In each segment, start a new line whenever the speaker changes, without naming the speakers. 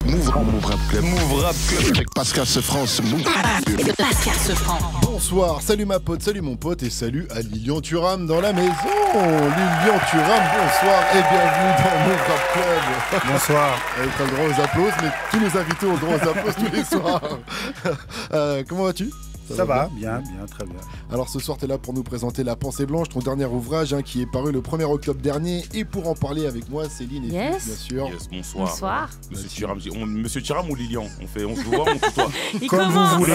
Move Rap Club.
Move Rap Club.
Avec Pascal Sefranc.
Pascal Sefranc.
Bonsoir, salut ma pote, salut mon pote et salut à Lilian Thuram dans la maison. Lilian Thuram, bonsoir et bienvenue dans Move Rap Club.
Bonsoir.
T'as le droit aux applaudissements, mais tous nos invités ont le droit aux applaudissements tous les soirs. Comment vas-tu ?
Ça va, bien, très bien.
Alors ce soir, tu es là pour nous présenter La Pensée Blanche, ton dernier ouvrage qui est paru le 1er octobre dernier. Et pour en parler avec moi, Céline et Philippe, bien sûr.
Yes, bonsoir.
Bonsoir.
Monsieur Thuram ou Lilian, on se voit ou on se tutoie?
Comme vous voulez,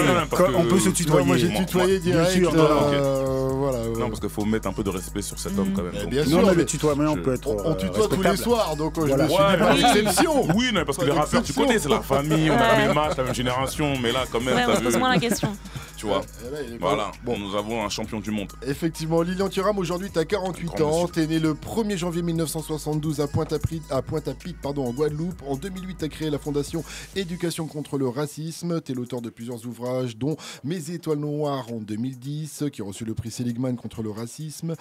on
peut se tutoyer.
Moi j'ai tutoyé direct.
sûr,
voilà,
Non, parce qu'il faut mettre un peu de respect sur cet homme quand même.
Bien
Non,
sûr,
mais le tutoiement peut être
on tutoie tous les soirs, donc je
Voilà.
me suis dit par exception.
Oui, non, parce que les rappeurs, tu connais, c'est la famille, on a la même âge, la même génération, mais là quand même,
Ouais, on se pose moins la question.
tu vois. Voilà,
Bon.
nous avons un champion du monde.
Effectivement, Lilian Thuram, aujourd'hui t'as 48 ans, t'es né le 1er janvier 1972 à Pointe-à-Pitre, en Guadeloupe. En 2008, t'as créé la fondation Éducation contre le racisme. T'es l'auteur de plusieurs ouvrages, dont Mes étoiles noires en 2010, qui a reçu le prix Seligman contre le racisme,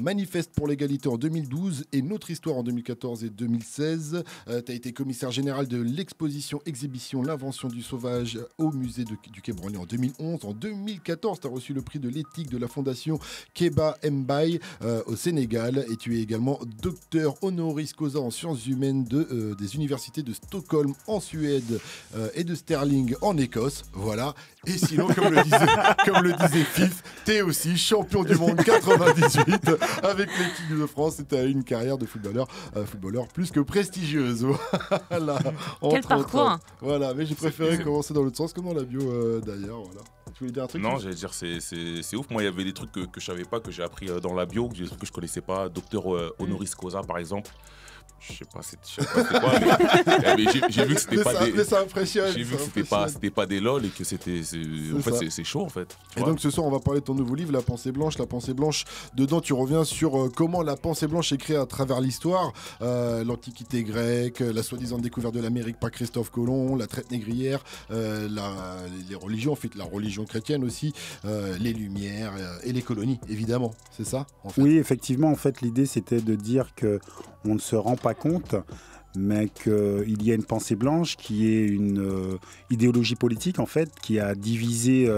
Manifeste pour l'égalité en 2012 et Notre histoire en 2014 et 2016. T'as été commissaire général de l'exposition-exhibition L'invention du sauvage au musée du Quai Branly en 2011. En 2014, tu as reçu le prix de l'éthique de la fondation Keba Mbaye au Sénégal et tu es également docteur honoris causa en sciences humaines des universités de Stockholm en Suède et de Stirling en Écosse. Voilà. Et sinon, comme le disait Fif, tu es aussi champion du monde 98 avec l'équipe de France et tu as une carrière de footballeur plus que prestigieuse. Voilà.
Quel parcours.
Voilà, mais j'ai préféré commencer dans l'autre sens que dans la bio d'ailleurs. Voilà. Tu voulais dire un truc?
Non, j'allais dire, c'est ouf. Moi, il y avait des trucs que je savais pas, que j'ai appris dans la bio, des trucs que je connaissais pas. Docteur honoris causa, par exemple. Je sais pas c'est quoi, mais j'ai vu que c'était pas des.
Mais ça impressionne.
J'ai vu que c'était pas des lol et que c'est chaud en fait.
Et donc ce soir, on va parler de ton nouveau livre, La Pensée Blanche. La Pensée Blanche, dedans, tu reviens sur comment la pensée blanche est créée à travers l'histoire, l'Antiquité grecque, la soi-disant découverte de l'Amérique par Christophe Colomb, la traite négrière, les religions, en fait, la religion chrétienne aussi, les Lumières et les colonies, évidemment. C'est ça, en fait.
Oui, effectivement, en fait, l'idée, c'était de dire que on ne se rend pas compte, mais qu'il y a une pensée blanche qui est une idéologie politique, en fait, qui a divisé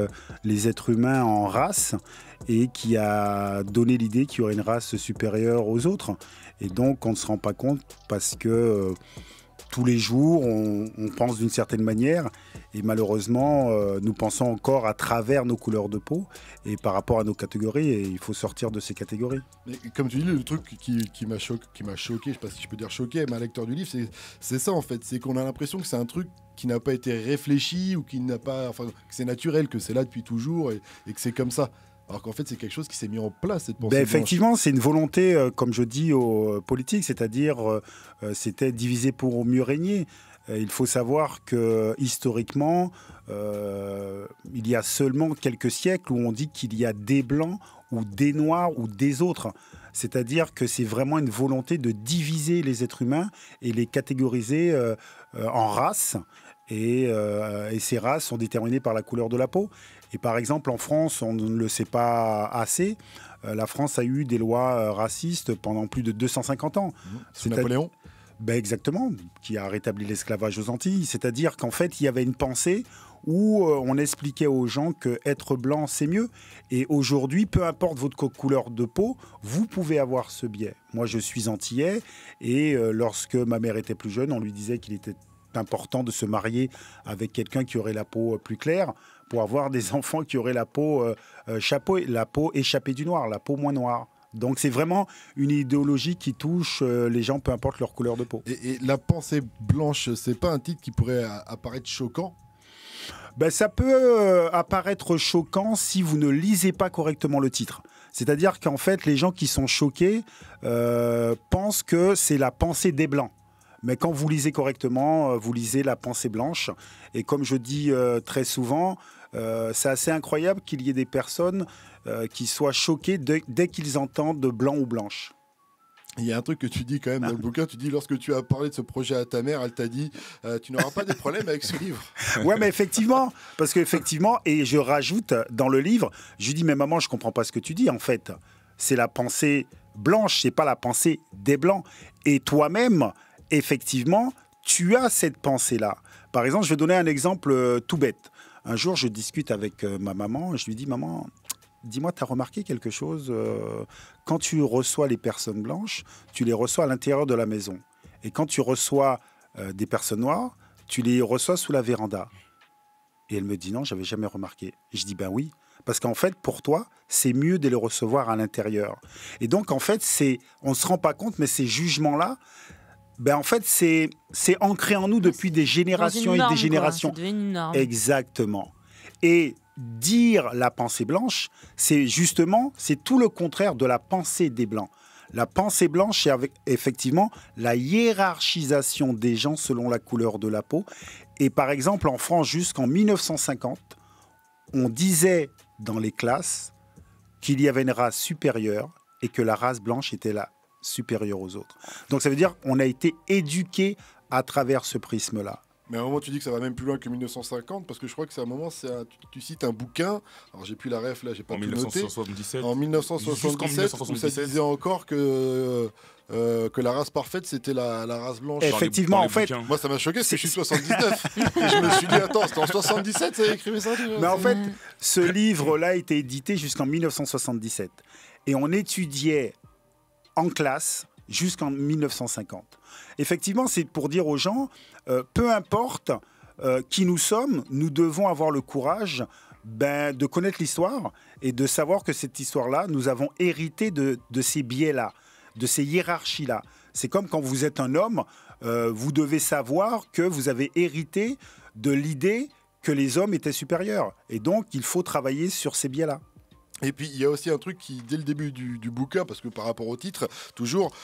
les êtres humains en races et qui a donné l'idée qu'il y aurait une race supérieure aux autres. Et donc, on ne se rend pas compte parce que tous les jours, on pense d'une certaine manière et malheureusement, nous pensons encore à travers nos couleurs de peau et par rapport à nos catégories et il faut sortir de ces catégories.
Mais comme tu dis, le truc qui m'a choqué, je sais pas si je peux dire choqué, mais à lecteur du livre, c'est ça en fait, c'est qu'on a l'impression que c'est un truc qui n'a pas été réfléchi ou qui n'a pas, enfin, que c'est naturel, que c'est là depuis toujours et que c'est comme ça. Alors qu'en fait, c'est quelque chose qui s'est mis en place, cette pensée blanche.
Effectivement, c'est une volonté, comme je dis, aux politiques, c'est-à-dire c'était diviser pour mieux régner. Il faut savoir que historiquement, il y a seulement quelques siècles où on dit qu'il y a des blancs ou des noirs ou des autres. C'est-à-dire que c'est vraiment une volonté de diviser les êtres humains et les catégoriser en races. Et ces races sont déterminées par la couleur de la peau. Et par exemple, en France, on ne le sait pas assez, la France a eu des lois racistes pendant plus de 250 ans.
C'est Napoléon ?
Exactement, qui a rétabli l'esclavage aux Antilles. C'est-à-dire qu'en fait, il y avait une pensée où on expliquait aux gens qu'être blanc, c'est mieux. Et aujourd'hui, peu importe votre couleur de peau, vous pouvez avoir ce biais. Moi, je suis antillais et lorsque ma mère était plus jeune, on lui disait qu'il était important de se marier avec quelqu'un qui aurait la peau plus claire pour avoir des enfants qui auraient la peau échappée du noir, la peau moins noire. Donc c'est vraiment une idéologie qui touche les gens, peu importe leur couleur de peau.
Et la pensée blanche, c'est pas un titre qui pourrait apparaître choquant ?
Ça peut apparaître choquant si vous ne lisez pas correctement le titre. C'est-à-dire qu'en fait, les gens qui sont choqués pensent que c'est la pensée des Blancs. Mais quand vous lisez correctement, vous lisez la pensée blanche. Et comme je dis très souvent, c'est assez incroyable qu'il y ait des personnes qui soient choquées dès qu'ils entendent de blanc ou blanche.
Il y a un truc que tu dis quand même dans le bouquin, tu dis lorsque tu as parlé de ce projet à ta mère, elle t'a dit tu n'auras pas de problème avec ce livre.
Ouais, mais effectivement, parce qu'effectivement, et je rajoute dans le livre, je lui dis mais maman, je comprends pas ce que tu dis en fait. C'est la pensée blanche, c'est pas la pensée des blancs. Et toi-même, effectivement, tu as cette pensée-là. Par exemple, je vais donner un exemple tout bête. Un jour, je discute avec ma maman et je lui dis, maman, dis-moi, tu as remarqué quelque chose quand tu reçois les personnes blanches, tu les reçois à l'intérieur de la maison. Et quand tu reçois des personnes noires, tu les reçois sous la véranda. Et elle me dit, non, j'avais jamais remarqué. Et je dis, ben oui, parce qu'en fait, pour toi, c'est mieux de les recevoir à l'intérieur. Et donc, en fait, on ne se rend pas compte, mais ces jugements-là, ben en fait, c'est ancré en nous depuis des générations et des générations.
C'est devenu une norme.
Exactement. Et dire la pensée blanche, c'est tout le contraire de la pensée des Blancs. La pensée blanche, c'est effectivement la hiérarchisation des gens selon la couleur de la peau. Et par exemple, en France, jusqu'en 1950, on disait dans les classes qu'il y avait une race supérieure et que la race blanche était la supérieure aux autres. Donc ça veut dire qu'on a été éduqué à travers ce prisme-là.
Mais à un moment, tu dis que ça va même plus loin que 1950, parce que je crois que c'est un moment, tu cites un bouquin, alors j'ai plus la ref là, j'ai pas pu noter. En 1977, où ça disait encore que la race parfaite, c'était la race blanche.
Effectivement, en fait...
Moi, ça m'a choqué, parce que je suis 79. Et je me suis dit, attends, c'était en 77, ça écrivait ça déjà.
Mais en fait, ce livre-là a été édité jusqu'en 1977. Et on étudiait en classe jusqu'en 1950. Effectivement, c'est pour dire aux gens, peu importe qui nous sommes, nous devons avoir le courage de connaître l'histoire et de savoir que cette histoire-là, nous avons hérité de ces biais-là, de ces hiérarchies-là. C'est comme quand vous êtes un homme, vous devez savoir que vous avez hérité de l'idée que les hommes étaient supérieurs. Et donc, il faut travailler sur ces biais-là.
Et puis, il y a aussi un truc qui, dès le début du bouquin, parce que par rapport au titre, toujours,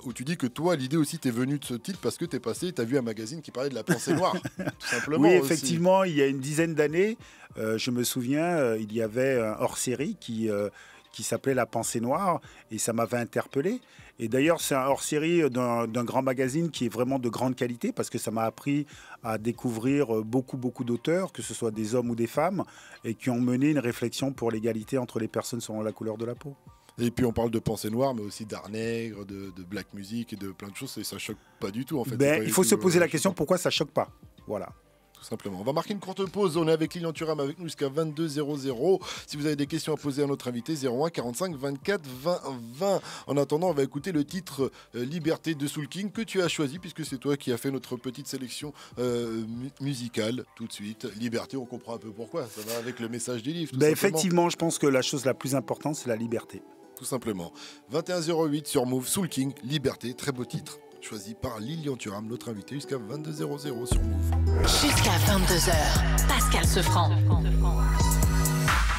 où tu dis que toi, l'idée aussi t'es venue de ce titre parce que t'as vu un magazine qui parlait de la pensée noire, tout simplement.
Oui, effectivement, il y a une dizaine d'années, je me souviens, il y avait un hors-série qui s'appelait La Pensée Noire, et ça m'avait interpellé. Et d'ailleurs, c'est un hors-série d'un grand magazine qui est vraiment de grande qualité, parce que ça m'a appris à découvrir beaucoup d'auteurs, que ce soit des hommes ou des femmes, et qui ont mené une réflexion pour l'égalité entre les personnes selon la couleur de la peau.
Et puis on parle de pensée noire, mais aussi d'art nègre, de black music et de plein de choses, et ça choque pas du tout en fait.
Il faut se poser la question, pourquoi ça choque pas? Voilà.
Tout simplement. On va marquer une courte pause. On est avec Lilian Thuram avec nous jusqu'à 22h00. Si vous avez des questions à poser à notre invité, 01 45 24 20 20. En attendant, on va écouter le titre Liberté de Soul King que tu as choisi puisque c'est toi qui as fait notre petite sélection musicale tout de suite. Liberté, on comprend un peu pourquoi. Ça va avec le message du livre.
Effectivement, je pense que la chose la plus importante, c'est la liberté.
Tout simplement. 21h08 sur Move, Soul King, Liberté, très beau titre. Choisi par Lilian Thuram, notre invité, jusqu'à 22h00 sur Move.
Jusqu'à 22h, Pascal Sefranc.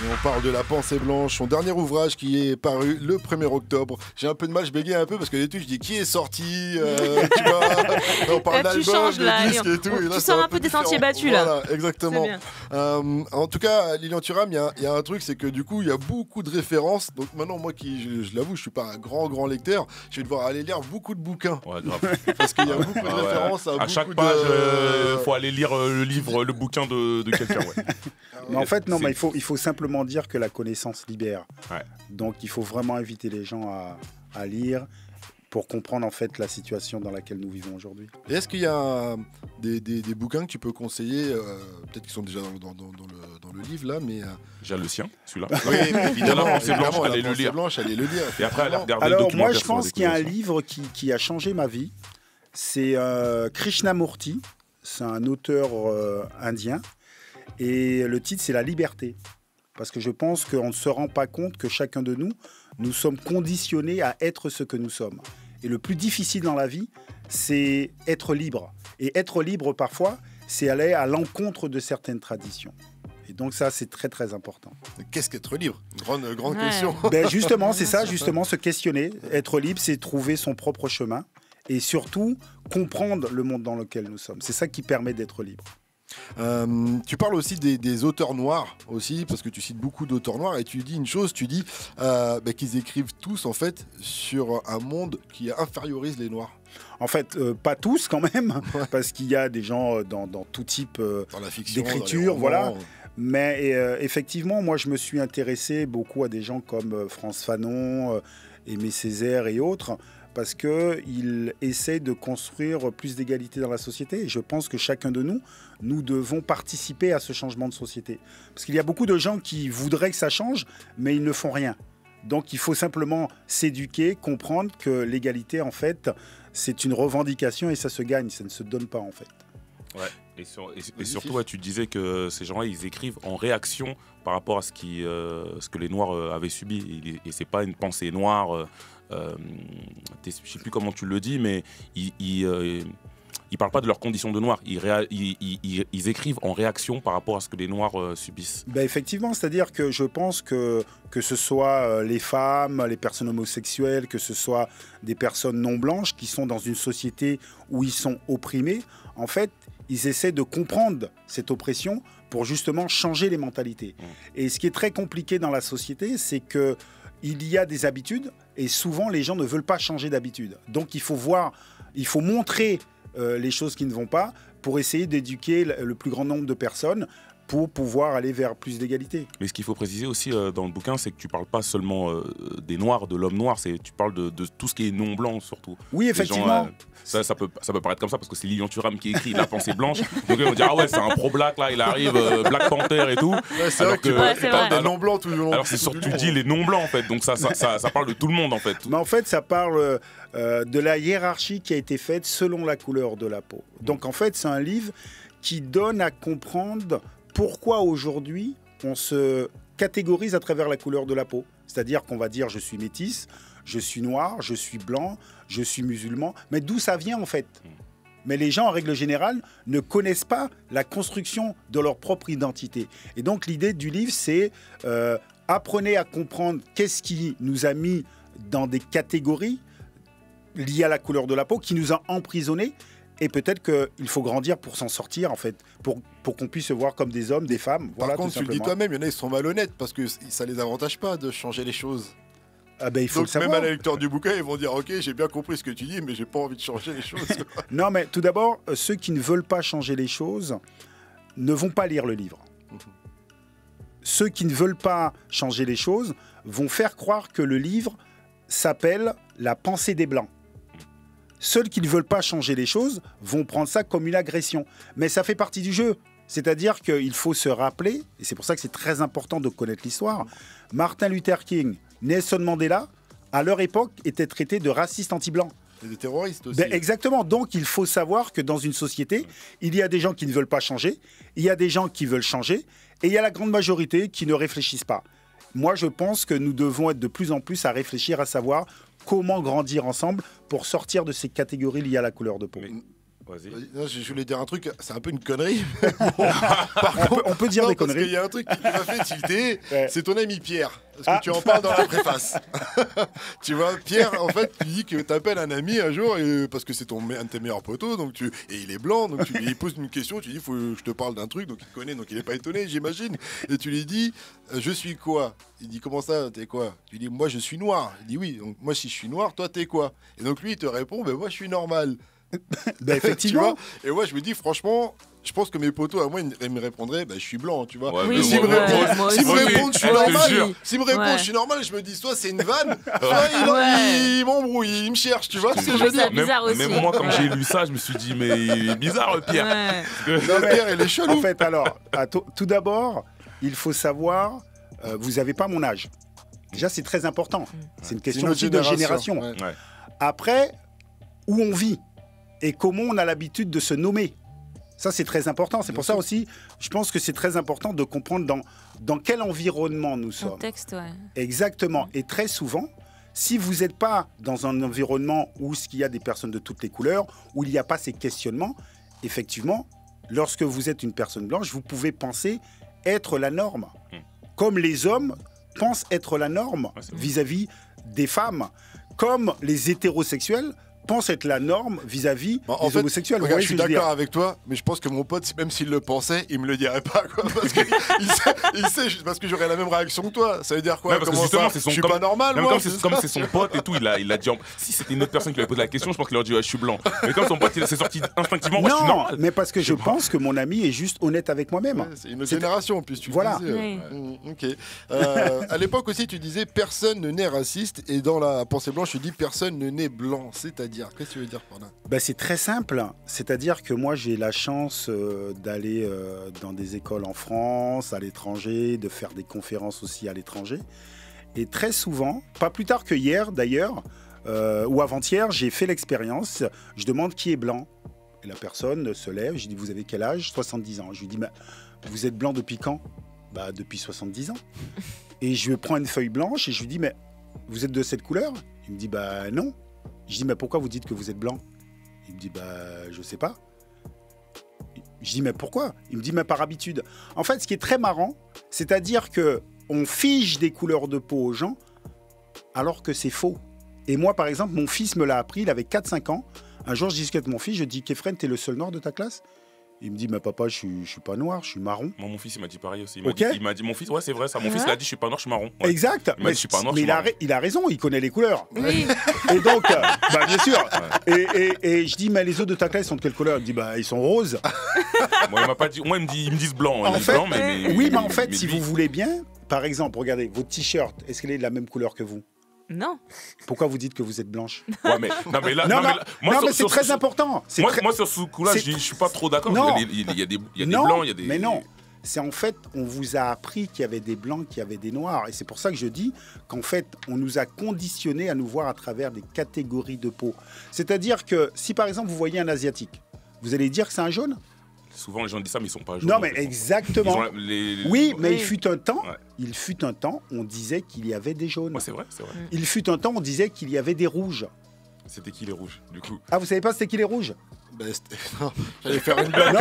Et on parle de La Pensée Blanche, son dernier ouvrage qui est paru le 1er octobre. J'ai un peu de mal, je bégaye un peu parce que d'habitude je dis qui est sorti, tu vois, on parle d'album, de disque et tout. Et là,
tu sors un peu des sentiers battus là.
Voilà, exactement. En tout cas, Lilian Thuram, il y a un truc, c'est que du coup, il y a beaucoup de références. Donc maintenant, moi qui, je l'avoue, je suis pas un grand lecteur, je vais devoir aller lire beaucoup de bouquins.
Ouais, grave.
Parce qu'il y a beaucoup de références à beaucoup
chaque page, faut aller lire le bouquin de quelqu'un, ouais.
Mais en fait, non, mais il faut simplement dire que la connaissance libère.
Ouais.
Donc, il faut vraiment inviter les gens à lire pour comprendre en fait la situation dans laquelle nous vivons aujourd'hui.
Et est-ce qu'il y a des bouquins que tu peux conseiller, peut-être qu'ils sont déjà dans le livre là, mais
j'ai le sien, celui-là.
Oui, évidemment,
La Pensée Blanche, allez le lire.
Allez le lire.
Et après, allez regarder
Alors,
le documentaire.
moi, je pense qu'il y a un livre qui a changé ma vie. C'est Krishnamurti. C'est un auteur indien. Et le titre, c'est La Liberté. Parce que je pense qu'on ne se rend pas compte que chacun de nous sommes conditionnés à être ce que nous sommes. Et le plus difficile dans la vie, c'est être libre. Et être libre, parfois, c'est aller à l'encontre de certaines traditions. Et donc ça, c'est très, très important.
Qu'est-ce qu'être libre? Grande question.
Justement, c'est ça, justement, se questionner. Être libre, c'est trouver son propre chemin. Et surtout, comprendre le monde dans lequel nous sommes. C'est ça qui permet d'être libre.
Tu parles aussi des auteurs noirs aussi, parce que tu cites beaucoup d'auteurs noirs et tu dis une chose, tu dis qu'ils écrivent tous en fait sur un monde qui infériorise les noirs.
En fait, pas tous quand même, parce qu'il y a des gens dans tout type d'écriture, voilà. Mais effectivement, moi je me suis intéressé beaucoup à des gens comme Frantz Fanon, Aimé Césaire et autres, parce qu'il essaie de construire plus d'égalité dans la société. Et je pense que chacun de nous devons participer à ce changement de société. Parce qu'il y a beaucoup de gens qui voudraient que ça change, mais ils ne font rien. Donc il faut simplement s'éduquer, comprendre que l'égalité, en fait, c'est une revendication et ça se gagne, ça ne se donne pas, en fait.
Ouais. Et surtout, ouais, tu disais que ces gens-là, ils écrivent en réaction par rapport à ce que les Noirs avaient subi. Et c'est pas une pensée noire. Je sais plus comment tu le dis, mais ils parlent pas de leurs conditions de Noirs. Ils écrivent en réaction par rapport à ce que les Noirs subissent.
Ben effectivement, c'est-à-dire que je pense que ce soit les femmes, les personnes homosexuelles, que ce soit des personnes non blanches qui sont dans une société où ils sont opprimés, en fait, ils essaient de comprendre cette oppression pour justement changer les mentalités. Et ce qui est très compliqué dans la société, c'est qu'il y a des habitudes et souvent les gens ne veulent pas changer d'habitude. Donc il faut montrer les choses qui ne vont pas pour essayer d'éduquer le plus grand nombre de personnes pour pouvoir aller vers plus d'égalité.
Mais ce qu'il faut préciser aussi dans le bouquin, c'est que tu ne parles pas seulement des Noirs, de l'homme noir, tu parles de tout ce qui est non-blanc surtout.
Oui, effectivement.
Gens, ça peut paraître comme ça parce que c'est Lilian Thuram qui écrit La pensée blanche. Donc ils vont dire, ah ouais, c'est un pro-black, là, il arrive, Black Panther et tout.
Ouais, c'est vrai que tu parles des non-blancs tout le long.
Alors c'est surtout, tu dis les non-blancs en fait, donc ça parle de tout le monde en fait.
Mais en fait, ça parle de la hiérarchie qui a été faite selon la couleur de la peau. Donc en fait, c'est un livre qui donne à comprendre pourquoi aujourd'hui on se catégorise à travers la couleur de la peau. C'est-à-dire qu'on va dire je suis métisse, je suis noir, je suis blanc, je suis musulman. Mais d'où ça vient en fait ? Mais les gens en règle générale ne connaissent pas la construction de leur propre identité. Et donc l'idée du livre c'est apprenez à comprendre qu'est-ce qui nous a mis dans des catégories liées à la couleur de la peau, qui nous a emprisonnés. Et peut-être qu'il faut grandir pour s'en sortir, en fait, pour qu'on puisse se voir comme des hommes, des femmes.
Par contre, tu le dis toi-même, il y en a, ils sont malhonnêtes parce que ça les avantage pas de changer les choses.
Ah ben, il faut
donc,
le savoir.
même à la lecture du bouquin, ils vont dire « Ok, j'ai bien compris ce que tu dis, mais j'ai pas envie de changer les choses. »
Non, mais tout d'abord, ceux qui ne veulent pas changer les choses ne vont pas lire le livre. Ceux qui ne veulent pas changer les choses vont faire croire que le livre s'appelle « La pensée des Blancs ». Ceux qui ne veulent pas changer les choses vont prendre ça comme une agression. Mais ça fait partie du jeu. C'est-à-dire qu'il faut se rappeler, et c'est pour ça que c'est très important de connaître l'histoire, Martin Luther King, Nelson Mandela, à leur époque, étaient traités de racistes anti-blancs.
Et des terroristes aussi.
Ben exactement. Donc, il faut savoir que dans une société, il y a des gens qui ne veulent pas changer, il y a des gens qui veulent changer, et il y a la grande majorité qui ne réfléchissent pas. Moi, je pense que nous devons être de plus en plus à réfléchir, à savoir comment grandir ensemble pour sortir de ces catégories liées à la couleur de peau.
Vas-y. Je voulais dire un truc, c'est un peu une connerie.
On peut dire des conneries.
Parce qu'il y a un truc qui m'a fait tilter, c'est ton ami Pierre. Parce que tu en parles dans la préface. Tu vois, Pierre, en fait, tu dis que tu appelles un ami un jour parce que c'est un de tes meilleurs potos, et il est blanc, donc il pose une question, tu dis, faut que je te parle d'un truc, donc il te connaît, donc il n'est pas étonné, j'imagine. Et tu lui dis, je suis quoi ? Il dit, comment ça, t'es quoi ? Tu lui dis, moi je suis noir. Il dit, oui, donc moi si je suis noir, toi t'es quoi ? Et donc lui il te répond, ben moi je suis normal.
Ben effectivement.
Et moi je me dis franchement, je pense que mes potos à moi ils me répondraient je suis blanc, tu vois.
Ouais,
oui,
s'ils me répondent je suis normal, s'ils me répondent je suis normal, je me dis soit c'est une vanne, soit il m'embrouille, il me cherche, tu vois ce que je veux dire.
Même moi quand j'ai lu ça, je me suis dit mais il est bizarre Pierre.
Non, Pierre il est chelou.
En fait alors, tout d'abord, il faut savoir vous n'avez pas mon âge. Déjà c'est très important. C'est une question aussi de génération.
Ouais.
Après, où on vit et comment on a l'habitude de se nommer. Ça, c'est très important. C'est pour ça aussi, je pense que c'est très important de comprendre dans quel environnement nous sommes.
Contexte, ouais.
Exactement. Et très souvent, si vous n'êtes pas dans un environnement où il y a des personnes de toutes les couleurs, où il n'y a pas ces questionnements, effectivement, lorsque vous êtes une personne blanche, vous pouvez penser être la norme. Comme les hommes pensent être la norme vis-à-vis des femmes. Comme les hétérosexuels pense être la norme vis-à-vis
en
des
fait,
homosexuels.
regarde, je suis d'accord avec toi, mais je pense que mon pote, même s'il le pensait, il me le dirait pas, quoi, parce qu'il sait, parce que j'aurais la même réaction que toi. Ça veut dire quoi?
Ouais, parce que
Comment
justement,
ça
c'est son
je suis
comme-
pas normal,
Même
moi.
comme c'est son pote et tout, il a dit. Si c'était une autre personne qui lui avait posé la question, je pense qu'il aurait dit ouais, je suis blanc. Mais comme son pote, il s'est sorti instinctivement, ouais, je suis
Non,
normal.
mais parce que je pense que mon ami est juste honnête avec moi-même.
Ouais, c'est une autre génération, en plus, tu
Voilà.
le disais. Ok. À l'époque aussi, tu disais personne ne naît raciste, et dans la pensée blanche, tu dis personne ne naît blanc. C'est-à-dire, qu'est-ce que tu veux dire par là?
Ben, c'est très simple. C'est-à-dire que moi, j'ai la chance d'aller dans des écoles en France, à l'étranger, de faire des conférences aussi à l'étranger. Et très souvent, pas plus tard que hier d'ailleurs, ou avant-hier, j'ai fait l'expérience. Je demande qui est blanc. Et la personne se lève. Je dis, vous avez quel âge? 70 ans. Je lui dis, mais vous êtes blanc depuis quand? Bah, depuis 70 ans. Et je prends une feuille blanche et je lui dis, mais vous êtes de cette couleur? Il me dit, bah non. Je dis, mais pourquoi vous dites que vous êtes blanc? Il me dit, bah je sais pas. Je dis, mais pourquoi? Il me dit, mais par habitude. En fait, ce qui est très marrant, c'est-à-dire que on fige des couleurs de peau aux gens, alors que c'est faux. Et moi, par exemple, mon fils me l'a appris, il avait 4-5 ans. Un jour, je discute avec mon fils, je dis, Kefren, t'es le seul noir de ta classe? Il me dit, mais papa, je suis pas noir, je suis marron.
Moi, mon fils, il m'a dit pareil aussi.
Ok.
Il m'a dit, mon fils, ouais, c'est vrai, ça. Mon fils, il a dit, je suis pas noir, je suis marron. Ouais.
Exact.
Il m'a dit, je suis pas noir, je suis marron.
il a raison, il connaît les couleurs.
Oui.
Et donc, bah, bien sûr. Et je dis, mais les autres de ta classe sont de quelle couleur? Il me dit, bah, ils sont roses.
Moi, il m'a pas dit. Moi, ils me disent blanc.
En
Ils disent
fait,
blanc, mais
oui, mais en fait, si
lui-
vous voulez bien, par exemple, regardez, votre t-shirt, est-ce qu'il est de la même couleur que vous?
Non.
Pourquoi vous dites que vous êtes blanche?
Ouais, mais non, mais là,
Non,
là, moi,
mais
sur-
c'est
sur-
très
sur-
important. C'est
Moi,
très-
moi, sur ce coup-là,
c'est-
je suis pas trop d'accord.
Non.
Il y a des
non,
blancs, il y a des.
mais non. C'est en fait, on vous a appris qu'il y avait des blancs, qu'il y avait des noirs. Et c'est pour ça que je dis qu'en fait, on nous a conditionnés à nous voir à travers des catégories de peau. C'est-à-dire que si par exemple, vous voyez un Asiatique, vous allez dire que c'est un jaune?
Souvent, les gens disent ça, mais ils sont pas jaunes.
Non, mais exactement. Oui, mais
Ouais,
il fut un temps, on disait qu'il y avait des jaunes.
c'est vrai, c'est vrai.
Il fut un temps, on disait qu'il y avait des rouges.
C'était qui les rouges, du coup?
Ah, vous savez pas c'était qui les rouges?
Non, j'allais faire une blague.
Non,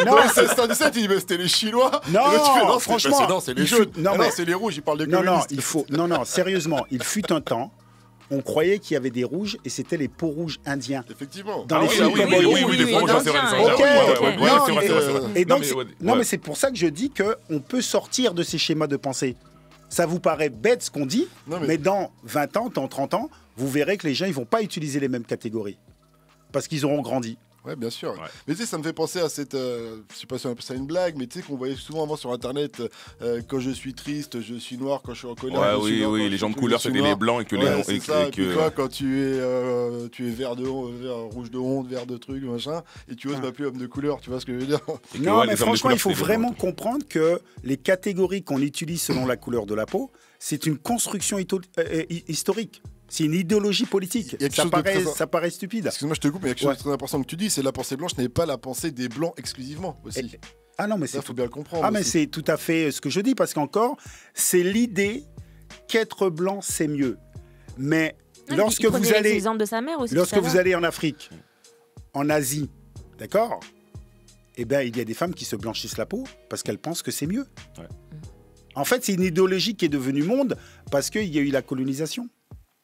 Dans le 1617, il dit, mais c'était les Chinois.
Non,
Et là, tu fais,
franchement,
non, c'est les
il
jaunes.
fut- non,
Ah
mais-
c'est les rouges, il parle des
Non,
communistes.
non, sérieusement, il fut un temps, on croyait qu'il y avait des rouges et c'était les peaux rouges indiens.
Effectivement.
Dans les films
oui,
cowboy.
des rouges, c'est vrai.
Ok.
Ouais, c'est vrai,
Non,
c'est vrai, c'est vrai.
Et donc,
Non,
mais c'est pour ça que je dis qu'on peut sortir de ces schémas de pensée. Ça vous paraît bête ce qu'on dit,
Non,
mais dans 20 ans, dans 30 ans, vous verrez que les gens ils vont pas utiliser les mêmes catégories. Parce qu'ils auront grandi.
Ouais, bien sûr.
Ouais.
Mais tu sais, ça me fait penser à cette. Je sais pas si on appelle ça une blague, mais tu sais qu'on voyait souvent avant sur internet quand je suis triste, je suis noir, quand je suis en colère.
Ouais,
je suis noir, quand
oui,
je
les gens de
suis
couleur,
je suis
c'était
noir.
les blancs et que les
Ouais,
non.
c'est
Et
ça. Et
que-
puis toi, quand tu es vert de rouge de honte, vert de trucs, machin, et tu oses m'appeler homme de couleur, tu vois ce que je veux dire?
Non,
ouais,
mais
les hommes de
franchement,
couleur,
il faut
c'est des
vraiment
blancs.
comprendre que les catégories qu'on utilise selon la couleur de la peau, c'est une construction historique. C'est une idéologie politique.
Il y a quelque
Ça
chose de
paraît,
très-
ça paraît stupide.
Excuse-moi, je te coupe, mais il y a quelque chose
Ouais.
de très important que tu dis, c'est la pensée blanche n'est pas la pensée des blancs exclusivement aussi.
Ah non, mais
Ça,
c'est
faut bien le comprendre.
Ah, mais
aussi.
c'est tout à fait ce que je dis, parce qu'encore, c'est l'idée qu'être blanc, c'est mieux. Mais lorsque
Il prenait
vous allez,
l'exemple de sa mère aussi.
lorsque
tout à
vous
l'heure.
allez en Afrique, en Asie, d'accord, eh bien, il y a des femmes qui se blanchissent la peau parce qu'elles pensent que c'est mieux.
Ouais.
En fait, c'est une idéologie qui est devenue monde parce qu'il y a eu la colonisation.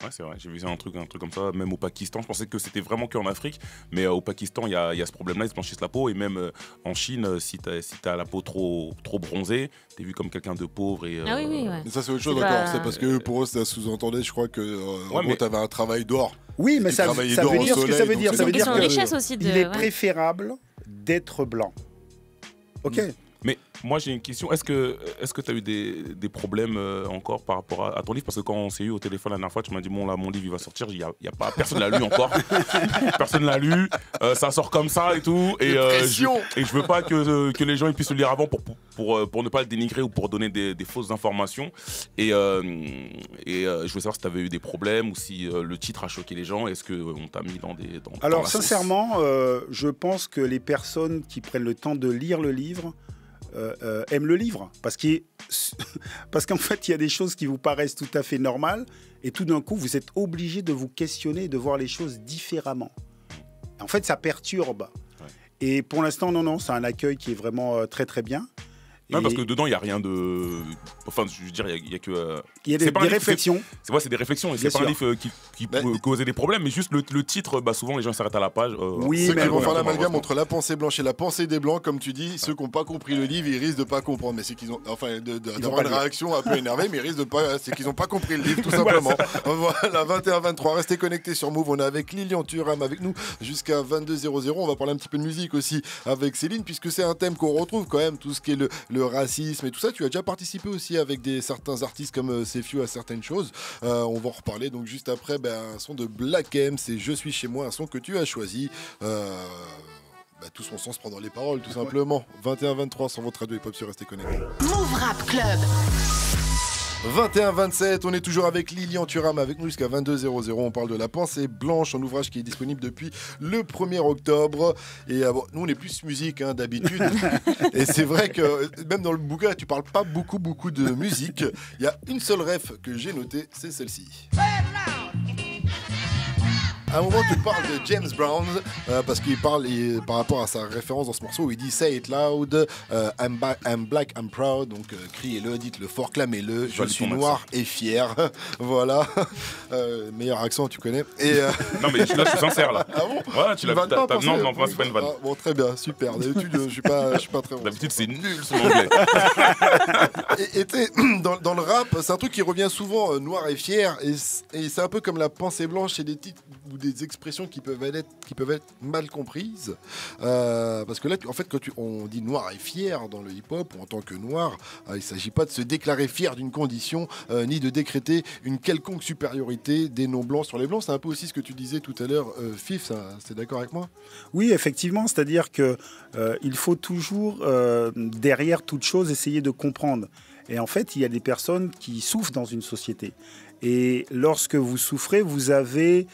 Ouais, c'est vrai, j'ai vu un truc comme ça, même au Pakistan. Je pensais que c'était vraiment qu'en Afrique, mais au Pakistan, il y a ce problème-là, ils se blanchissent la peau. Et même en Chine, si t'as la peau trop bronzée, t'es vu comme quelqu'un de pauvre. Et,
Ah oui, oui, ouais.
Mais ça, c'est autre chose,
C'est
d'accord.
pas-
C'est parce que pour eux, ça sous-entendait, je crois que en
Ouais,
gros,
mais-
t'avais un travail d'or.
Oui, mais
Tu
ça
travaillais
veut
dehors au
dire ce que ça
soleil,
veut
donc
dire.
c'est
Ça
une
veut dire
question
que-
de
que
richesse aussi.
il est
ouais.
préférable d'être blanc. Ok.
Mais moi, j'ai une question. Est-ce que tu as eu des problèmes encore par rapport à ton livre? Parce que quand on s'est eu au téléphone la dernière fois, tu m'as dit, bon, là, mon livre, il va sortir. Il y a pas, personne ne l'a lu encore. Personne ne l'a lu. Ça sort comme ça et tout. Et je veux pas que les gens ils puissent le lire avant pour ne pas le dénigrer ou pour donner des fausses informations. Et je voulais savoir si tu avais eu des problèmes ou si le titre a choqué les gens. Est-ce qu'on t'a mis dans
Alors
la sauce?
sincèrement, je pense que les personnes qui prennent le temps de lire le livre aiment le livre. Parce qu'en fait, il y a des choses qui vous paraissent tout à fait normales et tout d'un coup, vous êtes obligé de vous questionner et de voir les choses différemment. En fait, ça perturbe.
Ouais.
Et pour l'instant, non, c'est un accueil qui est vraiment très très bien.
Non, parce que dedans, il n'y a rien de. Enfin, je veux dire, il y a que.
Il y a des réflexions.
C'est des réflexions. Et c'est pas un livre qui peut causer des problèmes, mais juste le titre, souvent les gens s'arrêtent à la page.
Oui, ceux qui vont faire l'amalgame entre la pensée blanche et la pensée des blancs, comme tu dis, ceux qui n'ont pas compris le livre, ils risquent de pas comprendre. Mais c'est qu'ils ont. Enfin, d'avoir une réaction un peu énervée, mais ils risquent de pas. C'est qu'ils n'ont pas compris le livre, tout simplement. Voilà, 21-23. Restez connectés sur Move. On est avec Lilian Thuram avec nous jusqu'à 22h00. On va parler un petit peu de musique aussi avec Céline, puisque c'est un thème qu'on retrouve quand même, tout ce qui est le racisme et tout ça. Tu as déjà participé aussi avec certains artistes comme Sefiu à certaines choses. On va en reparler donc juste après. Un son de Black M, c'est Je suis chez moi, un son que tu as choisi. Tout son sens prend dans les paroles, tout simplement. 21-23 sur votre radio hip-hop sur Restez Connectés.
Move Rap Club.
21-27, on est toujours avec Lilian Thuram avec nous jusqu'à 22h00. On parle de La Pensée Blanche, un ouvrage qui est disponible depuis le 1er octobre. Et nous, on est plus musique d'habitude. Et c'est vrai que même dans le bouquin, tu parles pas beaucoup de musique. Il y a une seule ref que j'ai notée, c'est celle-ci. À un moment, tu parles de James Brown parce qu'il parle par rapport à sa référence dans ce morceau où il dit Say it loud, I'm black, I'm proud. Donc criez-le, dites-le fort, clamez-le. Je suis noir et fier. Voilà. Meilleur accent, tu connais. Et
Non, mais là, je suis sincère là.
Ah bon?
Voilà, tu l'as pas. Non, c'est pas une vanne.
Bon, très bien, super. D'habitude, je suis pas très bon.
D'habitude, c'est nul son anglais.
Et dans le rap, c'est un truc qui revient souvent, noir et fier. Et c'est un peu comme la pensée blanche, c'est des titres ou des expressions qui peuvent être mal comprises. Parce que là, en fait, quand on dit noir et fier dans le hip-hop, ou en tant que noir, il ne s'agit pas de se déclarer fier d'une condition, ni de décréter une quelconque supériorité des non-blancs sur les blancs. C'est un peu aussi ce que tu disais tout à l'heure, Fif, c'est d'accord avec moi?
Oui, effectivement, c'est-à-dire que il faut toujours, derrière toute chose, essayer de comprendre. Et en fait, il y a des personnes qui souffrent dans une société. Et lorsque vous souffrez, vous avez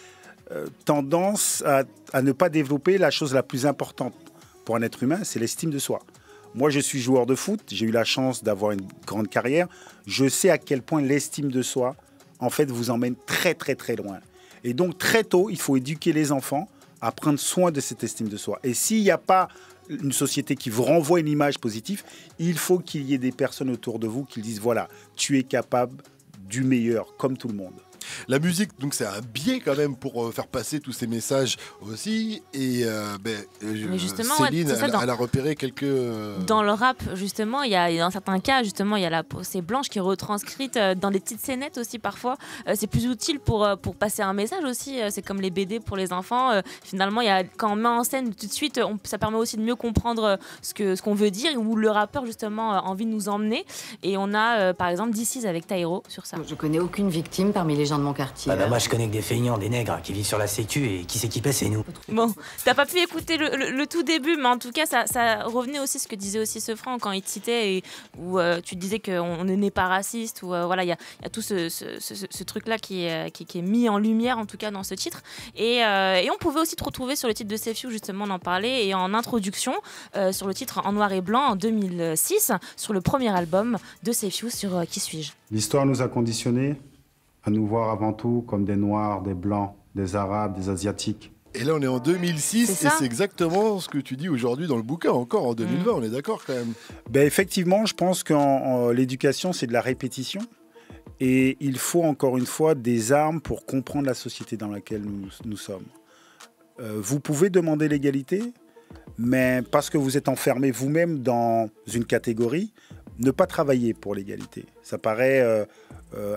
tendance à ne pas développer la chose la plus importante pour un être humain, c'est l'estime de soi. Moi, je suis joueur de foot, j'ai eu la chance d'avoir une grande carrière. Je sais à quel point l'estime de soi, en fait, vous emmène très, très, très loin. Et donc, très tôt, il faut éduquer les enfants à prendre soin de cette estime de soi. Et s'il n'y a pas une société qui vous renvoie une image positive, il faut qu'il y ait des personnes autour de vous qui disent, voilà, tu es capable du meilleur, comme tout le monde.
La musique, donc c'est un biais quand même pour faire passer tous ces messages aussi. Et Céline, elle a repéré quelques...
Dans le rap, justement, il y a dans certains cas, justement, il y a la pensée blanche qui est retranscrite dans des petites scénettes aussi parfois. C'est plus utile pour passer un message aussi. C'est comme les BD pour les enfants. Finalement, quand on met en scène tout de suite, ça permet aussi de mieux comprendre ce qu'on veut dire, où le rappeur justement a envie de nous emmener. Et on a par exemple DC's avec Taïro sur ça.
Je connais aucune victime parmi les gens de mon quartier.
Moi je connais que des feignants, des nègres qui vivent sur la sécu et qui c'est qui paie, c'est nous.
Bon, t'as pas pu écouter le tout début, mais en tout cas ça revenait aussi ce que disait aussi Sefran quand il te citait, où tu disais qu'on n'est pas raciste, ou voilà, il y a tout ce truc-là qui est mis en lumière en tout cas dans ce titre. Et on pouvait aussi te retrouver sur le titre de Sefiu, justement, on en parlait, et en introduction sur le titre En noir et blanc en 2006, sur le premier album de Sefiu sur Qui suis-je.
L'histoire nous a conditionnés à nous voir avant tout comme des Noirs, des Blancs, des Arabes, des Asiatiques.
Et là, on est en 2006, et c'est exactement ce que tu dis aujourd'hui dans le bouquin, encore en 2020, on est d'accord quand même.
Effectivement, je pense que l'éducation, c'est de la répétition. Et il faut encore une fois des armes pour comprendre la société dans laquelle nous sommes. Vous pouvez demander l'égalité, mais parce que vous êtes enfermé vous-même dans une catégorie, ne pas travailler pour l'égalité. Ça paraît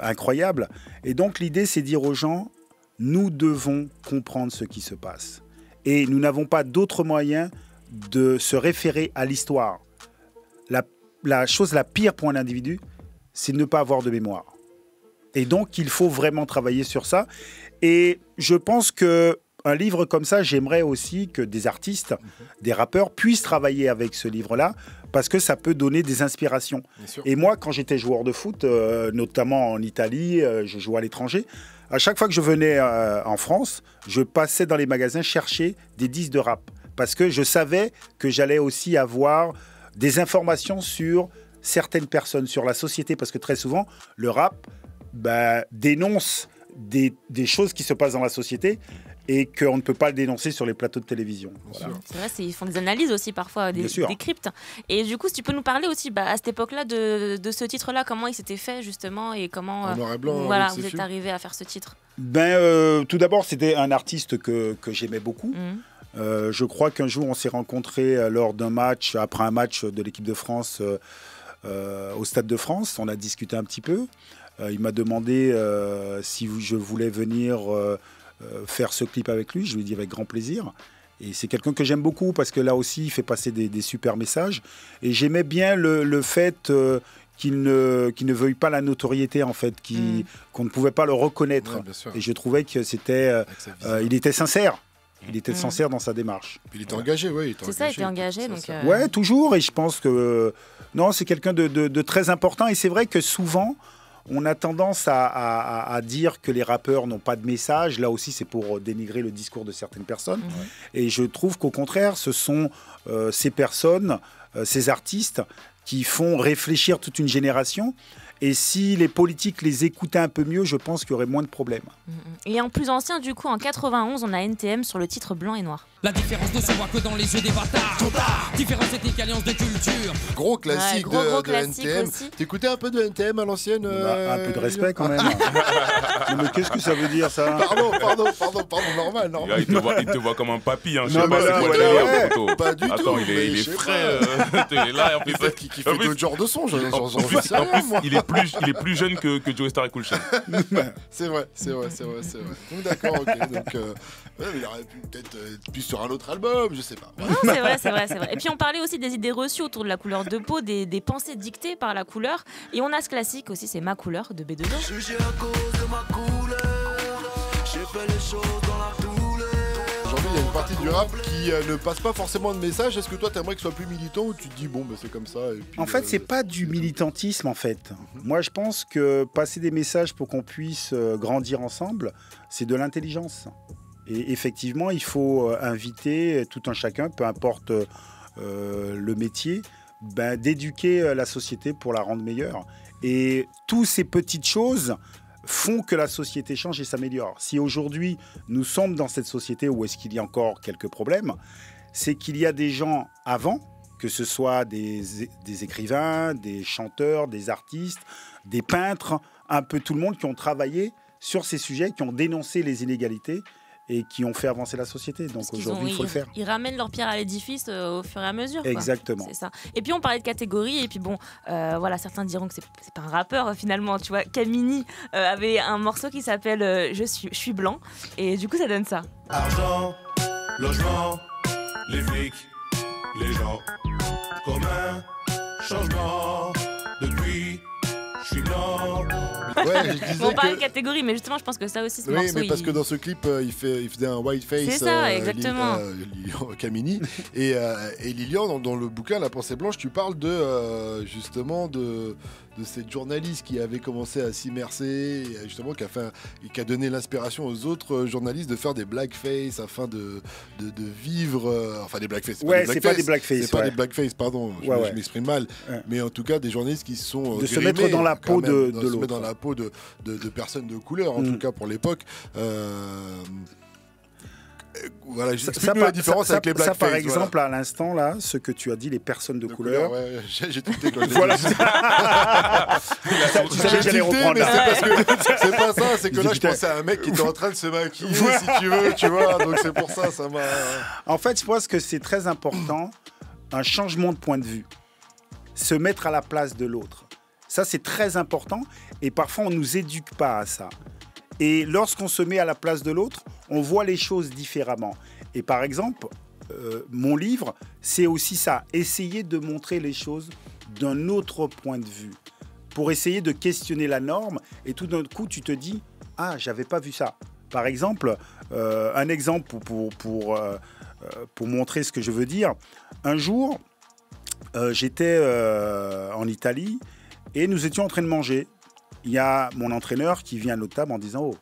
incroyable. Et donc l'idée, c'est de dire aux gens, nous devons comprendre ce qui se passe. Et nous n'avons pas d'autre moyen de se référer à l'histoire. La chose la pire pour un individu, c'est de ne pas avoir de mémoire. Et donc, il faut vraiment travailler sur ça. Et je pense qu'un livre comme ça, j'aimerais aussi que des artistes, des rappeurs puissent travailler avec ce livre-là, parce que ça peut donner des inspirations. Et moi, quand j'étais joueur de foot, notamment en Italie, je jouais à l'étranger, à chaque fois que je venais en France, je passais dans les magasins chercher des disques de rap, parce que je savais que j'allais aussi avoir des informations sur certaines personnes, sur la société, parce que très souvent, le rap dénonce des choses qui se passent dans la société. et qu'on ne peut pas le dénoncer sur les plateaux de télévision. Voilà.
C'est vrai, ils font des analyses aussi parfois, des cryptes. Et du coup, si tu peux nous parler aussi à cette époque-là de ce titre-là, comment il s'était fait justement et comment vous êtes arrivé à faire ce titre.
Tout d'abord, c'était un artiste que j'aimais beaucoup. Je crois qu'un jour, on s'est rencontrés lors d'un match, après un match de l'équipe de France au Stade de France. On a discuté un petit peu. Il m'a demandé si je voulais venir faire ce clip avec lui. Je lui ai dit avec grand plaisir. Et c'est quelqu'un que j'aime beaucoup parce que là aussi, il fait passer des super messages. Et j'aimais bien le fait qu'il ne veuille pas la notoriété, en fait, qu'on ne pouvait pas le reconnaître. Ouais, et je trouvais que c'était... il était sincère. Il était sincère dans sa démarche.
Puis il était engagé, oui.
C'est ça, il était engagé.
Ouais, toujours. Et je pense que... non, c'est quelqu'un de très important. Et c'est vrai que souvent... on a tendance à dire que les rappeurs n'ont pas de message. Là aussi, c'est pour dénigrer le discours de certaines personnes. Et je trouve qu'au contraire, ce sont ces personnes, ces artistes, qui font réfléchir toute une génération. Et si les politiques les écoutaient un peu mieux, je pense qu'il y aurait moins de problèmes.
Et en plus ancien, du coup, en 91, on a NTM sur le titre Blanc et Noir.
La différence ne se voit que dans les yeux des bâtards. Différence ethnique, alliance de culture.
Gros classique de NTM. T'écoutais un peu de NTM à l'ancienne
un peu de respect quand même. Mais qu'est-ce que ça veut dire ça?
Pardon, normal.
Il te voit comme un papy. Hein.
Non,
pas du tout.
Attends, il est frais. Il est là. En plus,
qui fait d'autres genres de sons.
Il est plus jeune que Joey Star et Cool Chain.
C'est vrai. Donc d'accord, ok. Donc il aurait pu peut-être être plus sur un autre album, je sais pas.
Non, c'est vrai. Et puis on parlait aussi des idées reçues autour de la couleur de peau, des pensées dictées par la couleur. Et on a ce classique aussi, c'est Ma couleur de B2O.
Jugé à cause de ma couleur, j'ai fait les choses dans la douleur.
Aujourd'hui, il y a une partie du rap qui ne passe pas forcément de message. Est-ce que toi, t'aimerais que ce soit plus militant ou tu te dis, bon, bah, c'est comme ça et puis,
En fait, c'est pas du militantisme, en fait. Moi, je pense que passer des messages pour qu'on puisse grandir ensemble, c'est de l'intelligence. Et effectivement, il faut inviter tout un chacun, peu importe le métier, d'éduquer la société pour la rendre meilleure. Et toutes ces petites choses font que la société change et s'améliore. Si aujourd'hui, nous sommes dans cette société où est-ce qu'il y a encore quelques problèmes, c'est qu'il y a des gens avant, que ce soit des écrivains, des chanteurs, des artistes, des peintres, un peu tout le monde qui ont travaillé sur ces sujets, qui ont dénoncé les inégalités et qui ont fait avancer la société. Donc aujourd'hui, il faut le faire.
Ils ramènent leur pierre à l'édifice au fur et à mesure.
Exactement.
C'est ça. Et puis on parlait de catégories, et puis bon, certains diront que c'est pas un rappeur finalement. Tu vois, Kamini avait un morceau qui s'appelle Je suis blanc, et du coup ça donne ça.
Argent, logement, les flics, les gens, commun, changement, depuis, je suis blanc.
Ouais, je disais
on parlait de catégorie, mais justement, je pense que ça aussi, ce morceau...
Oui, mais parce que dans ce clip, il faisait un white face.
C'est ça, exactement.
Kamini. Et Lilian, dans le bouquin La pensée blanche, tu parles justement de cette journaliste qui avait commencé à s'immerser, et justement qui a donné l'inspiration aux autres journalistes de faire des blackface afin de vivre... enfin, des blackface.
Ouais, c'est pas des blackface.
C'est pas des blackface, pardon, je m'exprime mal. Ouais. Mais en tout cas, des journalistes qui sont
de se mettre dans la peau de l'autre.
Se mettre dans la peau de personnes de couleur, en tout cas pour l'époque. Voilà, j'explique la différence avec les blackface.
Ça, par exemple, à l'instant, là, ce que tu as dit, les personnes de couleur.
Ouais, j'ai tilté quand je l'ai
voilà.
dit. J'allais reprendre là. C'est pas ça, c'est que là, je pensais à un mec qui était en train de se maquiller, si tu veux, tu vois. Donc c'est pour ça, ça m'a...
En fait, je pense que c'est très important, un changement de point de vue. Se mettre à la place de l'autre. Ça, c'est très important. Et parfois, on ne nous éduque pas à ça. Et lorsqu'on se met à la place de l'autre, on voit les choses différemment. Et par exemple, mon livre, c'est aussi ça. Essayer de montrer les choses d'un autre point de vue. Pour essayer de questionner la norme. Et tout d'un coup, tu te dis, ah, j'avais pas vu ça. Par exemple, un exemple pour montrer ce que je veux dire. Un jour, j'étais en Italie et nous étions en train de manger. Il y a mon entraîneur qui vient à notre table en disant « Oh,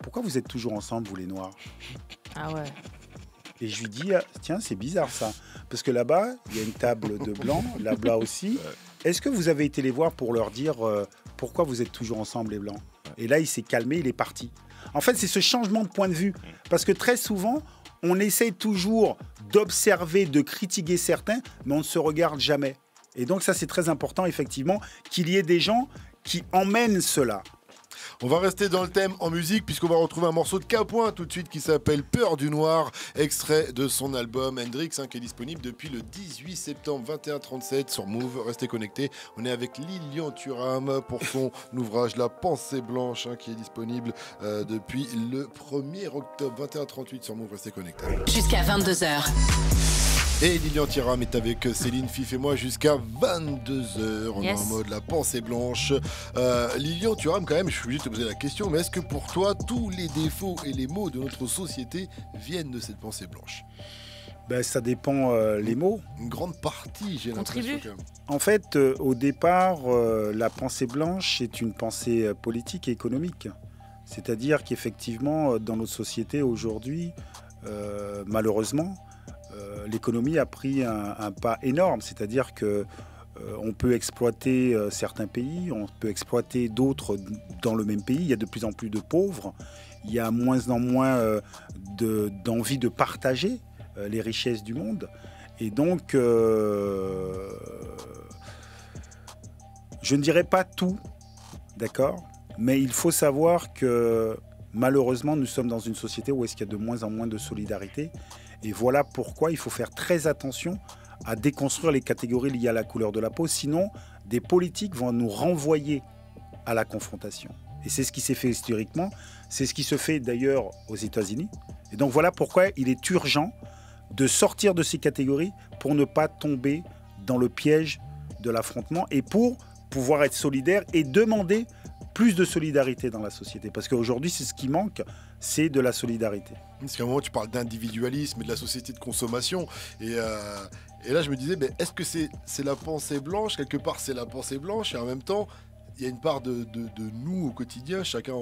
pourquoi vous êtes toujours ensemble, vous les Noirs ?»
Ah ouais.
Et je lui dis « Tiens, c'est bizarre ça. Parce que là-bas, il y a une table de blancs, là-bas aussi. Est-ce que vous avez été les voir pour leur dire pourquoi vous êtes toujours ensemble, les Blancs ?» Et là, il s'est calmé, il est parti. En fait, c'est ce changement de point de vue. Parce que très souvent, on essaye toujours d'observer, de critiquer certains, mais on ne se regarde jamais. Et donc ça, c'est très important, effectivement, qu'il y ait des gens qui emmènent cela.
On va rester dans le thème en musique puisqu'on va retrouver un morceau de Capoin tout de suite qui s'appelle Peur du Noir, extrait de son album Hendrix qui est disponible depuis le 18 septembre 21h37 sur Move. Restez connectés. On est avec Lilian Thuram pour son ouvrage La Pensée Blanche qui est disponible depuis le 1er octobre 21h38 sur Move. Restez connectés.
Jusqu'à 22h.
Et Lilian Thuram est avec Céline, Fif et moi jusqu'à 22h. On est en mode La Pensée Blanche. Lilian Thuram, quand même, je suis obligé de te poser la question, mais est-ce que pour toi, tous les défauts et les maux de notre société viennent de cette pensée blanche ?
Ça dépend les mots.
Une grande partie, j'ai l'impression.
En fait, au départ, la pensée blanche est une pensée politique et économique. C'est-à-dire qu'effectivement, dans notre société aujourd'hui, malheureusement, l'économie a pris un pas énorme, c'est-à-dire que on peut exploiter certains pays, on peut exploiter d'autres dans le même pays. Il y a de plus en plus de pauvres, il y a moins en moins d'envie de partager les richesses du monde. Et donc, je ne dirais pas tout, d'accord, mais il faut savoir que malheureusement, nous sommes dans une société où est-ce qu'il y a de moins en moins de solidarité. Et voilà pourquoi il faut faire très attention à déconstruire les catégories liées à la couleur de la peau. Sinon, des politiques vont nous renvoyer à la confrontation. Et c'est ce qui s'est fait historiquement. C'est ce qui se fait d'ailleurs aux États-Unis. Et donc voilà pourquoi il est urgent de sortir de ces catégories pour ne pas tomber dans le piège de l'affrontement et pour pouvoir être solidaire et demander plus de solidarité dans la société. Parce qu'aujourd'hui, c'est ce qui manque, c'est de la solidarité.
Parce qu'à un moment, tu parles d'individualisme et de la société de consommation. Et là, je me disais, est-ce que c'est la pensée blanche ? Quelque part, c'est la pensée blanche. Et en même temps, il y a une part de nous au quotidien. Chacun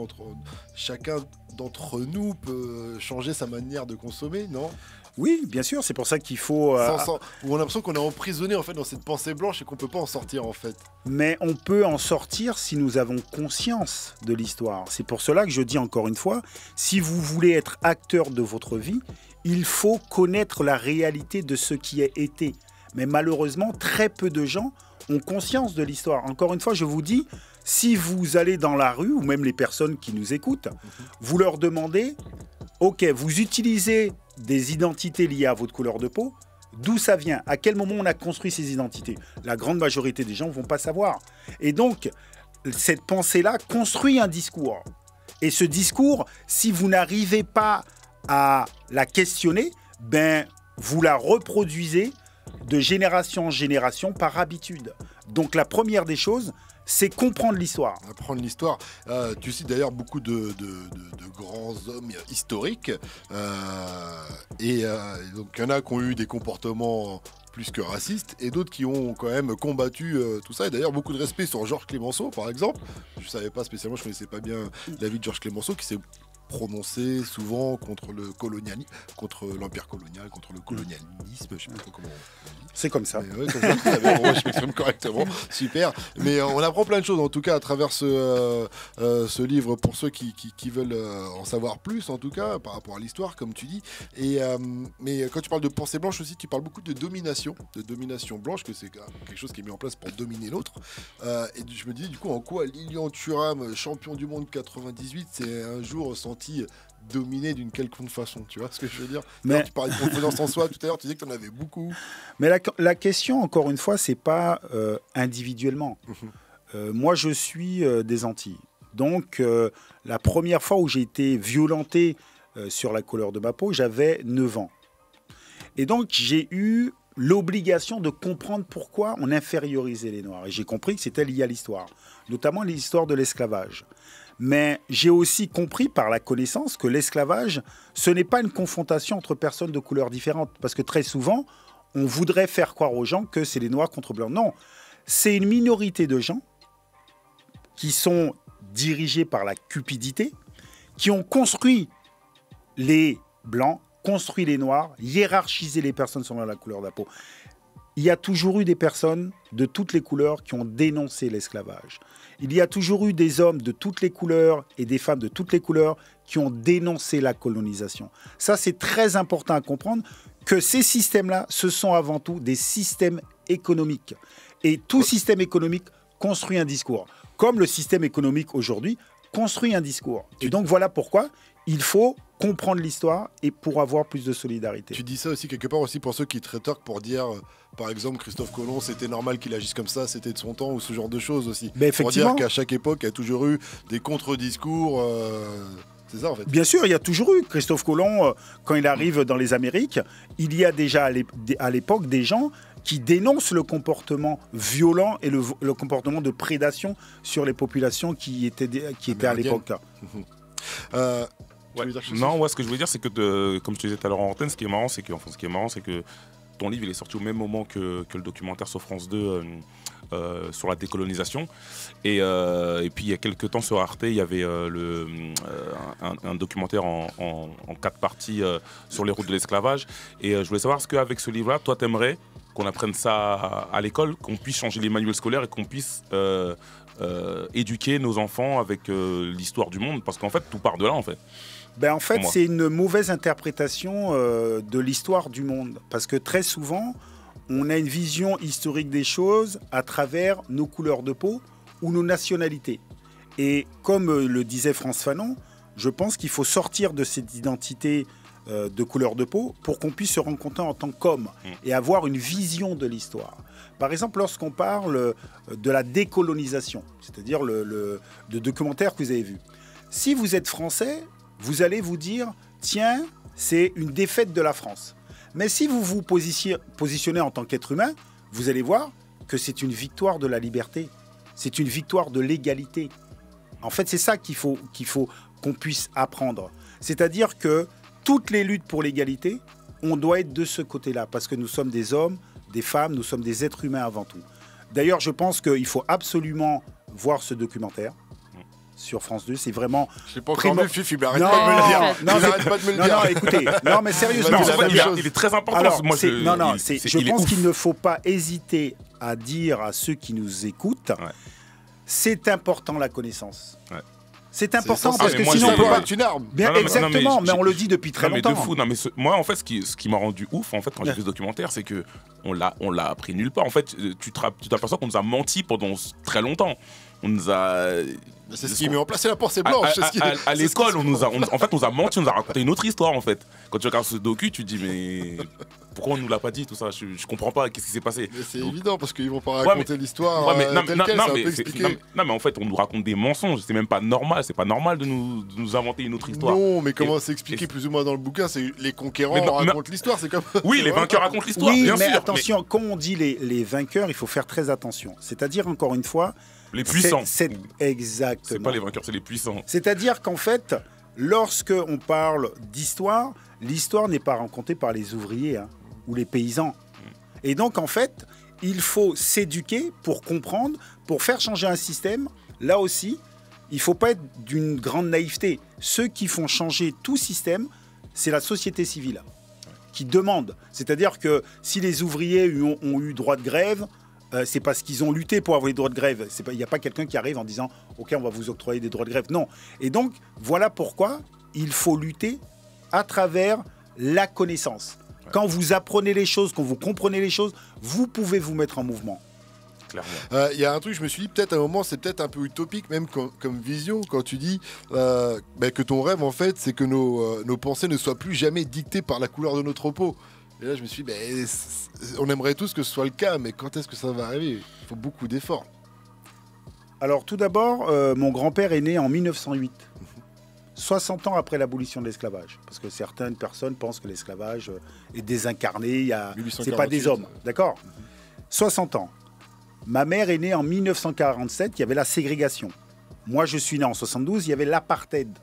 d'entre nous peut changer sa manière de consommer, non ?
Oui, bien sûr, c'est pour ça qu'il faut...
on a l'impression qu'on est emprisonné en fait, dans cette pensée blanche et qu'on ne peut pas en sortir en fait.
Mais on peut en sortir si nous avons conscience de l'histoire. C'est pour cela que je dis encore une fois, si vous voulez être acteur de votre vie, il faut connaître la réalité de ce qui a été. Mais malheureusement, très peu de gens ont conscience de l'histoire. Encore une fois, je vous dis, si vous allez dans la rue, ou même les personnes qui nous écoutent, vous leur demandez, ok, vous utilisez des identités liées à votre couleur de peau, d'où ça vient ? À quel moment on a construit ces identités ? La grande majorité des gens ne vont pas savoir. Et donc, cette pensée-là construit un discours. Et ce discours, si vous n'arrivez pas à la questionner, vous la reproduisez de génération en génération par habitude. Donc la première des choses, c'est comprendre l'histoire.
Apprendre l'histoire. Tu cites d'ailleurs beaucoup de grands hommes historiques. Et donc il y en a qui ont eu des comportements plus que racistes et d'autres qui ont quand même combattu tout ça. Et d'ailleurs, beaucoup de respect sur Georges Clemenceau, par exemple. Je ne savais pas spécialement, je ne connaissais pas bien la vie de Georges Clemenceau, qui s'est prononcé souvent contre le colonialisme, contre l'empire colonial, contre le colonialisme, je ne sais pas trop comment on dit.
C'est comme ça.
Ouais, comme ça. Je m'exprime correctement. Super. Mais on apprend plein de choses, en tout cas, à travers ce livre, pour ceux qui veulent en savoir plus, en tout cas, par rapport à l'histoire, comme tu dis. Mais quand tu parles de pensée blanche aussi, tu parles beaucoup de domination blanche, que c'est quelque chose qui est mis en place pour dominer l'autre. Et je me dis, du coup, en quoi Lilian Thuram, champion du monde 98, c'est un jour senti dominé d'une quelconque façon, tu vois ce que je veux dire ? Mais tu parlais de confiance en soi tout à l'heure, tu disais que tu en avais beaucoup.
Mais la question, encore une fois, c'est pas individuellement. Moi, je suis des Antilles. Donc, la première fois où j'ai été violenté sur la couleur de ma peau, j'avais 9 ans. Et donc, j'ai eu l'obligation de comprendre pourquoi on infériorisait les Noirs. Et j'ai compris que c'était lié à l'histoire, notamment l'histoire de l'esclavage. Mais j'ai aussi compris par la connaissance que l'esclavage, ce n'est pas une confrontation entre personnes de couleurs différentes. Parce que très souvent, on voudrait faire croire aux gens que c'est les Noirs contre Blancs. Non, c'est une minorité de gens qui sont dirigés par la cupidité, qui ont construit les Blancs, construit les Noirs, hiérarchisé les personnes selon la couleur de la peau. il y a toujours eu des personnes de toutes les couleurs qui ont dénoncé l'esclavage. Il y a toujours eu des hommes de toutes les couleurs et des femmes de toutes les couleurs qui ont dénoncé la colonisation. Ça, c'est très important à comprendre que ces systèmes-là, ce sont avant tout des systèmes économiques. Et tout système économique construit un discours. Comme le système économique aujourd'hui construit un discours. Et donc, voilà pourquoi il faut comprendre l'histoire et pour avoir plus de solidarité.
Tu dis ça aussi quelque part aussi pour ceux qui te rétorquent pour dire, par exemple, Christophe Colomb, c'était normal qu'il agisse comme ça, c'était de son temps, ou ce genre de choses aussi.
Mais effectivement.
Pour dire qu'à chaque époque, il y a toujours eu des contre-discours. C'est ça en fait.
Bien sûr, il y a toujours eu. Christophe Colomb, quand il arrive dans les Amériques, il y a déjà à l'époque des gens qui dénoncent le comportement violent et le comportement de prédation sur les populations qui étaient à l'époque.
Ouais. Non, ouais, ce que je voulais dire, c'est que, comme je te disais tout à l'heure en antenne, ce qui est marrant, c'est que ton livre il est sorti au même moment que le documentaire sur France 2 sur la décolonisation. Et puis il y a quelques temps sur Arte, il y avait un documentaire en 4 parties sur les routes de l'esclavage. Et je voulais savoir, est-ce qu'avec ce livre-là, toi, t'aimerais qu'on apprenne ça à l'école, qu'on puisse changer les manuels scolaires et qu'on puisse éduquer nos enfants avec l'histoire du monde? Parce qu'en fait, tout part de là, en fait.
Ben en fait, c'est une mauvaise interprétation de l'histoire du monde. Parce que très souvent, on a une vision historique des choses à travers nos couleurs de peau ou nos nationalités. Et comme le disait Frantz Fanon, je pense qu'il faut sortir de cette identité de couleur de peau pour qu'on puisse se rencontrer en tant qu'homme et avoir une vision de l'histoire. Par exemple, lorsqu'on parle de la décolonisation, c'est-à-dire le documentaire que vous avez vu, si vous êtes français, vous allez vous dire, tiens, c'est une défaite de la France. Mais si vous vous positionnez en tant qu'être humain, vous allez voir que c'est une victoire de la liberté. C'est une victoire de l'égalité. En fait, c'est ça qu'il faut qu'on puisse apprendre. C'est-à-dire que toutes les luttes pour l'égalité, on doit être de ce côté-là, parce que nous sommes des hommes, des femmes, nous sommes des êtres humains avant tout. D'ailleurs, je pense qu'il faut absolument voir ce documentaire sur France 2, c'est vraiment...
Je n'ai pas encore vu, Fifi, mais arrête pas de me le dire.
Non,
arrête pas de me le dire.
Non, écoutez, non, mais sérieusement...
Il est très important.
Alors,
moi,
je pense qu'il ne faut pas hésiter à dire à ceux qui nous écoutent, c'est important la connaissance. Ouais. C'est important parce que sinon on peut pas
être une arme.
Bien, exactement, mais on le dit depuis très longtemps.
Mais de fou. Non, mais moi en fait ce qui m'a rendu ouf en fait quand j'ai vu ce documentaire, c'est que on l'a appris nulle part. En fait, tu t'aperçois qu'on nous a menti pendant très longtemps. On nous a
c'est ce qui met en place, c'est la pensée blanche.
À l'école, on nous a menti, on nous a raconté une autre histoire en fait. Quand tu regardes ce docu, tu te dis mais pourquoi on nous l'a pas dit tout ça, je comprends pas qu'est-ce qui s'est passé.
Mais c'est évident parce qu'ils vont pas raconter l'histoire
non mais en fait on nous raconte des mensonges, c'est même pas normal, c'est pas normal de nous inventer une autre histoire.
Non, mais comment c'est expliqué plus ou moins dans le bouquin, c'est les conquérants racontent l'histoire, c'est comme
oui, les vainqueurs racontent l'histoire,
oui,
bien
mais
sûr.
Attention, quand on dit les vainqueurs, il faut faire très attention. C'est-à-dire encore une fois,
les puissants.
Exactement.
C'est pas les vainqueurs, c'est les puissants.
C'est-à-dire qu'en fait, lorsque on parle d'histoire, l'histoire n'est pas racontée par les ouvriers ou les paysans. Et donc, en fait, il faut s'éduquer pour comprendre, pour faire changer un système. Là aussi, il ne faut pas être d'une grande naïveté. Ceux qui font changer tout système, c'est la société civile qui demande. C'est-à-dire que si les ouvriers ont eu droit de grève, c'est parce qu'ils ont lutté pour avoir les droits de grève. Il n'y a pas quelqu'un qui arrive en disant « Ok, on va vous octroyer des droits de grève ». Non. Et donc, voilà pourquoi il faut lutter à travers la connaissance. Quand vous apprenez les choses, quand vous comprenez les choses, vous pouvez vous mettre en mouvement.
Il y a un truc, je me suis dit, peut-être à un moment, c'est peut-être un peu utopique, même comme vision, quand tu dis que ton rêve, en fait, c'est que nos pensées ne soient plus jamais dictées par la couleur de notre peau. Et là, je me suis dit, on aimerait tous que ce soit le cas, mais quand est-ce que ça va arriver ? Il faut beaucoup d'efforts.
Alors, tout d'abord, mon grand-père est né en 1908, 60 ans après l'abolition de l'esclavage. Parce que certaines personnes pensent que l'esclavage est désincarné, c'est pas des hommes, d'accord ? 60 ans. Ma mère est née en 1947, il y avait la ségrégation. Moi, je suis né en 72, il y avait l'apartheid.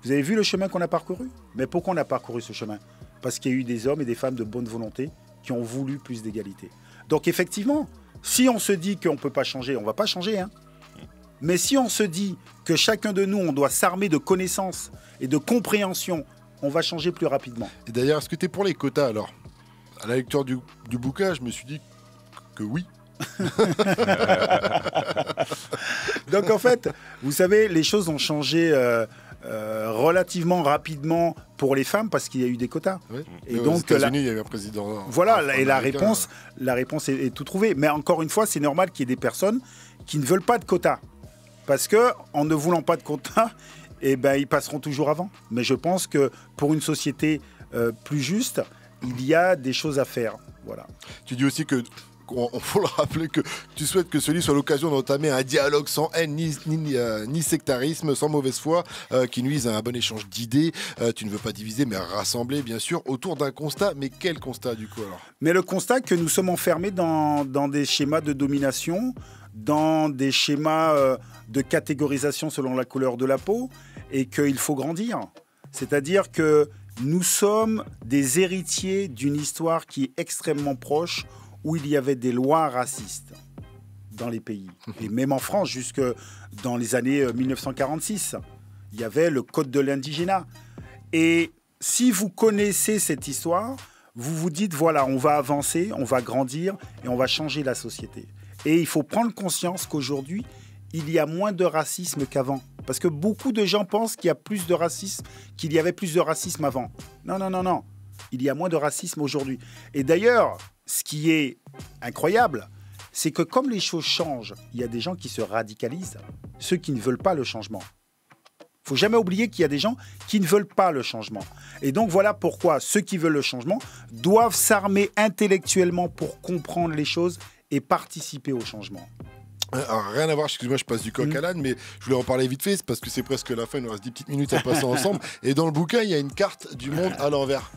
Vous avez vu le chemin qu'on a parcouru ? Mais pourquoi on a parcouru ce chemin ? Parce qu'il y a eu des hommes et des femmes de bonne volonté qui ont voulu plus d'égalité. Donc effectivement, si on se dit qu'on ne peut pas changer, on ne va pas changer. Mais si on se dit que chacun de nous, on doit s'armer de connaissances et de compréhension, on va changer plus rapidement.
Et d'ailleurs, est-ce que tu es pour les quotas alors ? À la lecture du bouquin, je me suis dit que oui.
Donc en fait, vous savez, les choses ont changé relativement rapidement pour les femmes parce qu'il y a eu des quotas.
Oui.
Et
aux
donc
États-Unis, il y a eu un président.
Voilà, et la réponse est tout trouvée. Mais encore une fois, c'est normal qu'il y ait des personnes qui ne veulent pas de quotas. Parce qu'en ne voulant pas de quotas, eh ben, ils passeront toujours avant. Mais je pense que pour une société plus juste, il y a des choses à faire. Voilà.
Tu dis aussi que il faut le rappeler que tu souhaites que ce livre soit l'occasion d'entamer un dialogue sans haine ni sectarisme, sans mauvaise foi, qui nuise à un bon échange d'idées. Tu ne veux pas diviser, mais rassembler, bien sûr, autour d'un constat. Mais quel constat, du coup, alors ?
Mais le constat que nous sommes enfermés dans des schémas de domination, dans des schémas de catégorisation selon la couleur de la peau, et qu'il faut grandir. C'est-à-dire que nous sommes des héritiers d'une histoire qui est extrêmement proche, où il y avait des lois racistes dans les pays. Et même en France, jusque dans les années 1946, il y avait le code de l'indigénat. Et si vous connaissez cette histoire, vous vous dites, voilà, on va avancer, on va grandir et on va changer la société. Et il faut prendre conscience qu'aujourd'hui, il y a moins de racisme qu'avant. Parce que beaucoup de gens pensent qu'il y a plus de racisme, qu'il y avait plus de racisme avant. Non, non, non, non. Il y a moins de racisme aujourd'hui. Et d'ailleurs, ce qui est incroyable, c'est que comme les choses changent, il y a des gens qui se radicalisent, ceux qui ne veulent pas le changement. Il ne faut jamais oublier qu'il y a des gens qui ne veulent pas le changement. Et donc voilà pourquoi ceux qui veulent le changement doivent s'armer intellectuellement pour comprendre les choses et participer au changement.
Alors, rien à voir, excuse-moi, je passe du coq à l'âne, mais je voulais en parler vite fait, parce que c'est presque la fin, il nous reste 10 petites minutes à passer ensemble. Et dans le bouquin, il y a une carte du monde à l'envers.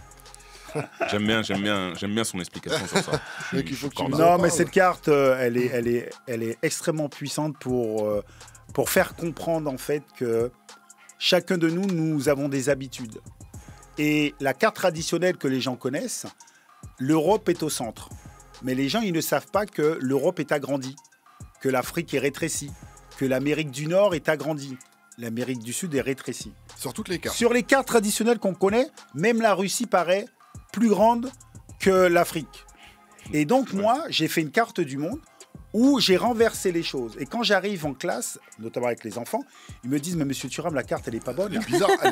J'aime bien son explication sur ça.
Non, mais cette carte, elle est extrêmement puissante pour faire comprendre en fait que chacun de nous, nous avons des habitudes. Et la carte traditionnelle que les gens connaissent, l'Europe est au centre. Mais les gens, ils ne savent pas que l'Europe est agrandie, que l'Afrique est rétrécie, que l'Amérique du Nord est agrandie, l'Amérique du Sud est rétrécie.
Sur toutes les cartes.
Sur les cartes traditionnelles qu'on connaît, même la Russie paraît plus grande que l'Afrique. Et donc moi, j'ai fait une carte du monde où j'ai renversé les choses. Et quand j'arrive en classe, notamment avec les enfants, ils me disent « Mais monsieur Thuram, la carte, elle est pas bonne. »
Elle est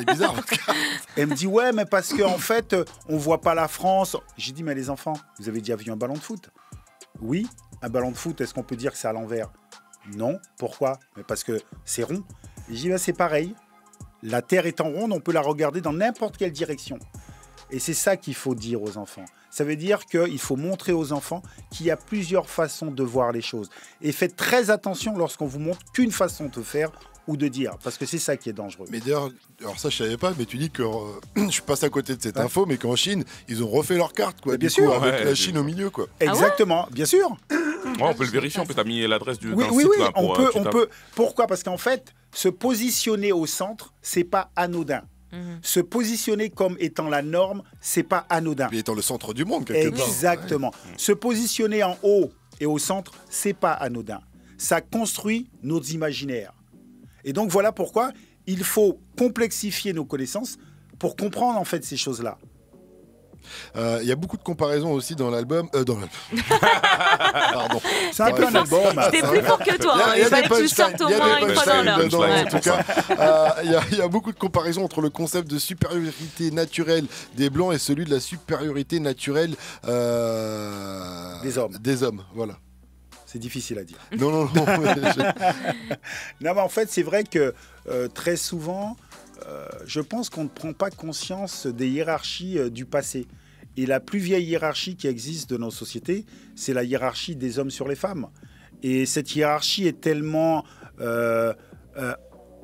bizarre, votre carte.
Elle me dit « Ouais, mais parce qu'en fait, on voit pas la France. » J'ai dit « Mais les enfants, vous avez déjà vu un ballon de foot ?» Oui, un ballon de foot, est-ce qu'on peut dire que c'est à l'envers? Non. Pourquoi? Mais parce que c'est rond. Et j'ai dit « C'est pareil. La Terre étant ronde, on peut la regarder dans n'importe quelle direction. » Et c'est ça qu'il faut dire aux enfants. Ça veut dire qu'il faut montrer aux enfants qu'il y a plusieurs façons de voir les choses. Et faites très attention lorsqu'on vous montre qu'une façon de faire ou de dire, parce que c'est ça qui est dangereux.
Mais d'ailleurs, alors ça je savais pas, mais tu dis que je passe à côté de cette info, mais qu'en Chine, ils ont refait leur carte, quoi.
Bien sûr,
avec la Chine au milieu, quoi.
Exactement, bien sûr.
On peut le vérifier, on peut t'as mis l'adresse du
Oui,
d'un
oui,
site
oui,
là, pour,
on peut. Pourquoi? Parce qu'en fait, se positionner au centre, c'est pas anodin. Se positionner comme étant la norme, c'est pas anodin.
Et étant le centre du monde, quelque part.
Exactement. Ouais. Se positionner en haut et au centre, c'est pas anodin. Ça construit nos imaginaires. Et donc voilà pourquoi il faut complexifier nos connaissances pour comprendre en fait ces choses-là.
Il y a beaucoup de comparaisons aussi dans l'album. Pardon.
C'est un peu un album.
C'était plus fort que toi. Il fallait que tu sortes au moins une fois dans l'heure.
En tout cas, il y a beaucoup de comparaisons entre le concept de supériorité naturelle des Blancs et celui de la supériorité naturelle
des hommes.
Des hommes, voilà.
C'est difficile à dire.
Non.
Non, mais en fait, c'est vrai que très souvent, je pense qu'on ne prend pas conscience des hiérarchies du passé. Et la plus vieille hiérarchie qui existe de nos sociétés, c'est la hiérarchie des hommes sur les femmes. Et cette hiérarchie est tellement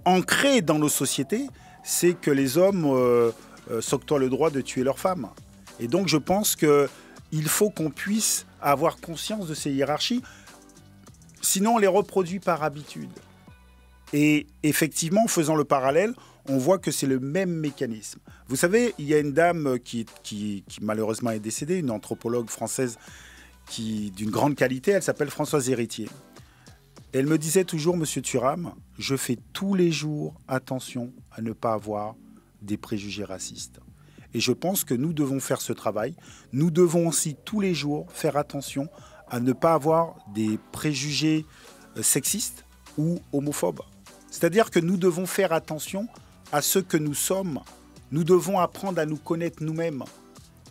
ancrée dans nos sociétés, c'est que les hommes s'octroient le droit de tuer leurs femmes. Et donc, je pense qu'il faut qu'on puisse avoir conscience de ces hiérarchies. Sinon, on les reproduit par habitude. Et effectivement, en faisant le parallèle, on voit que c'est le même mécanisme. Vous savez, il y a une dame qui malheureusement est décédée, une anthropologue française d'une grande qualité, elle s'appelle Françoise Héritier. Elle me disait toujours, Monsieur Thuram, je fais tous les jours attention à ne pas avoir des préjugés racistes. Et je pense que nous devons faire ce travail. Nous devons aussi tous les jours faire attention à ne pas avoir des préjugés sexistes ou homophobes. C'est-à-dire que nous devons faire attention à ce que nous sommes. Nous devons apprendre à nous connaître nous-mêmes.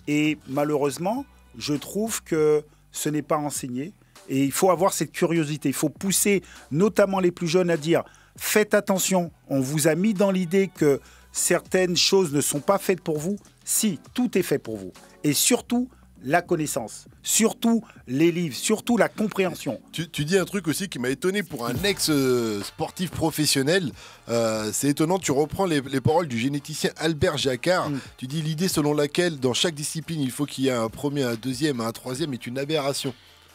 Et malheureusement, je trouve que ce n'est pas enseigné. Et il faut avoir cette curiosité. Il faut pousser notamment les plus jeunes à dire « Faites attention, on vous a mis dans l'idée que certaines choses ne sont pas faites pour vous. Si, tout est fait pour vous. Et surtout, la connaissance, surtout les livres, surtout la compréhension. »
Tu dis un truc aussi qui m'a étonné pour un ex-sportif professionnel. C'est étonnant, tu reprends les paroles du généticien Albert Jacquard. Tu dis l'idée selon laquelle dans chaque discipline, il faut qu'il y ait un premier, un deuxième, un troisième est une aberration.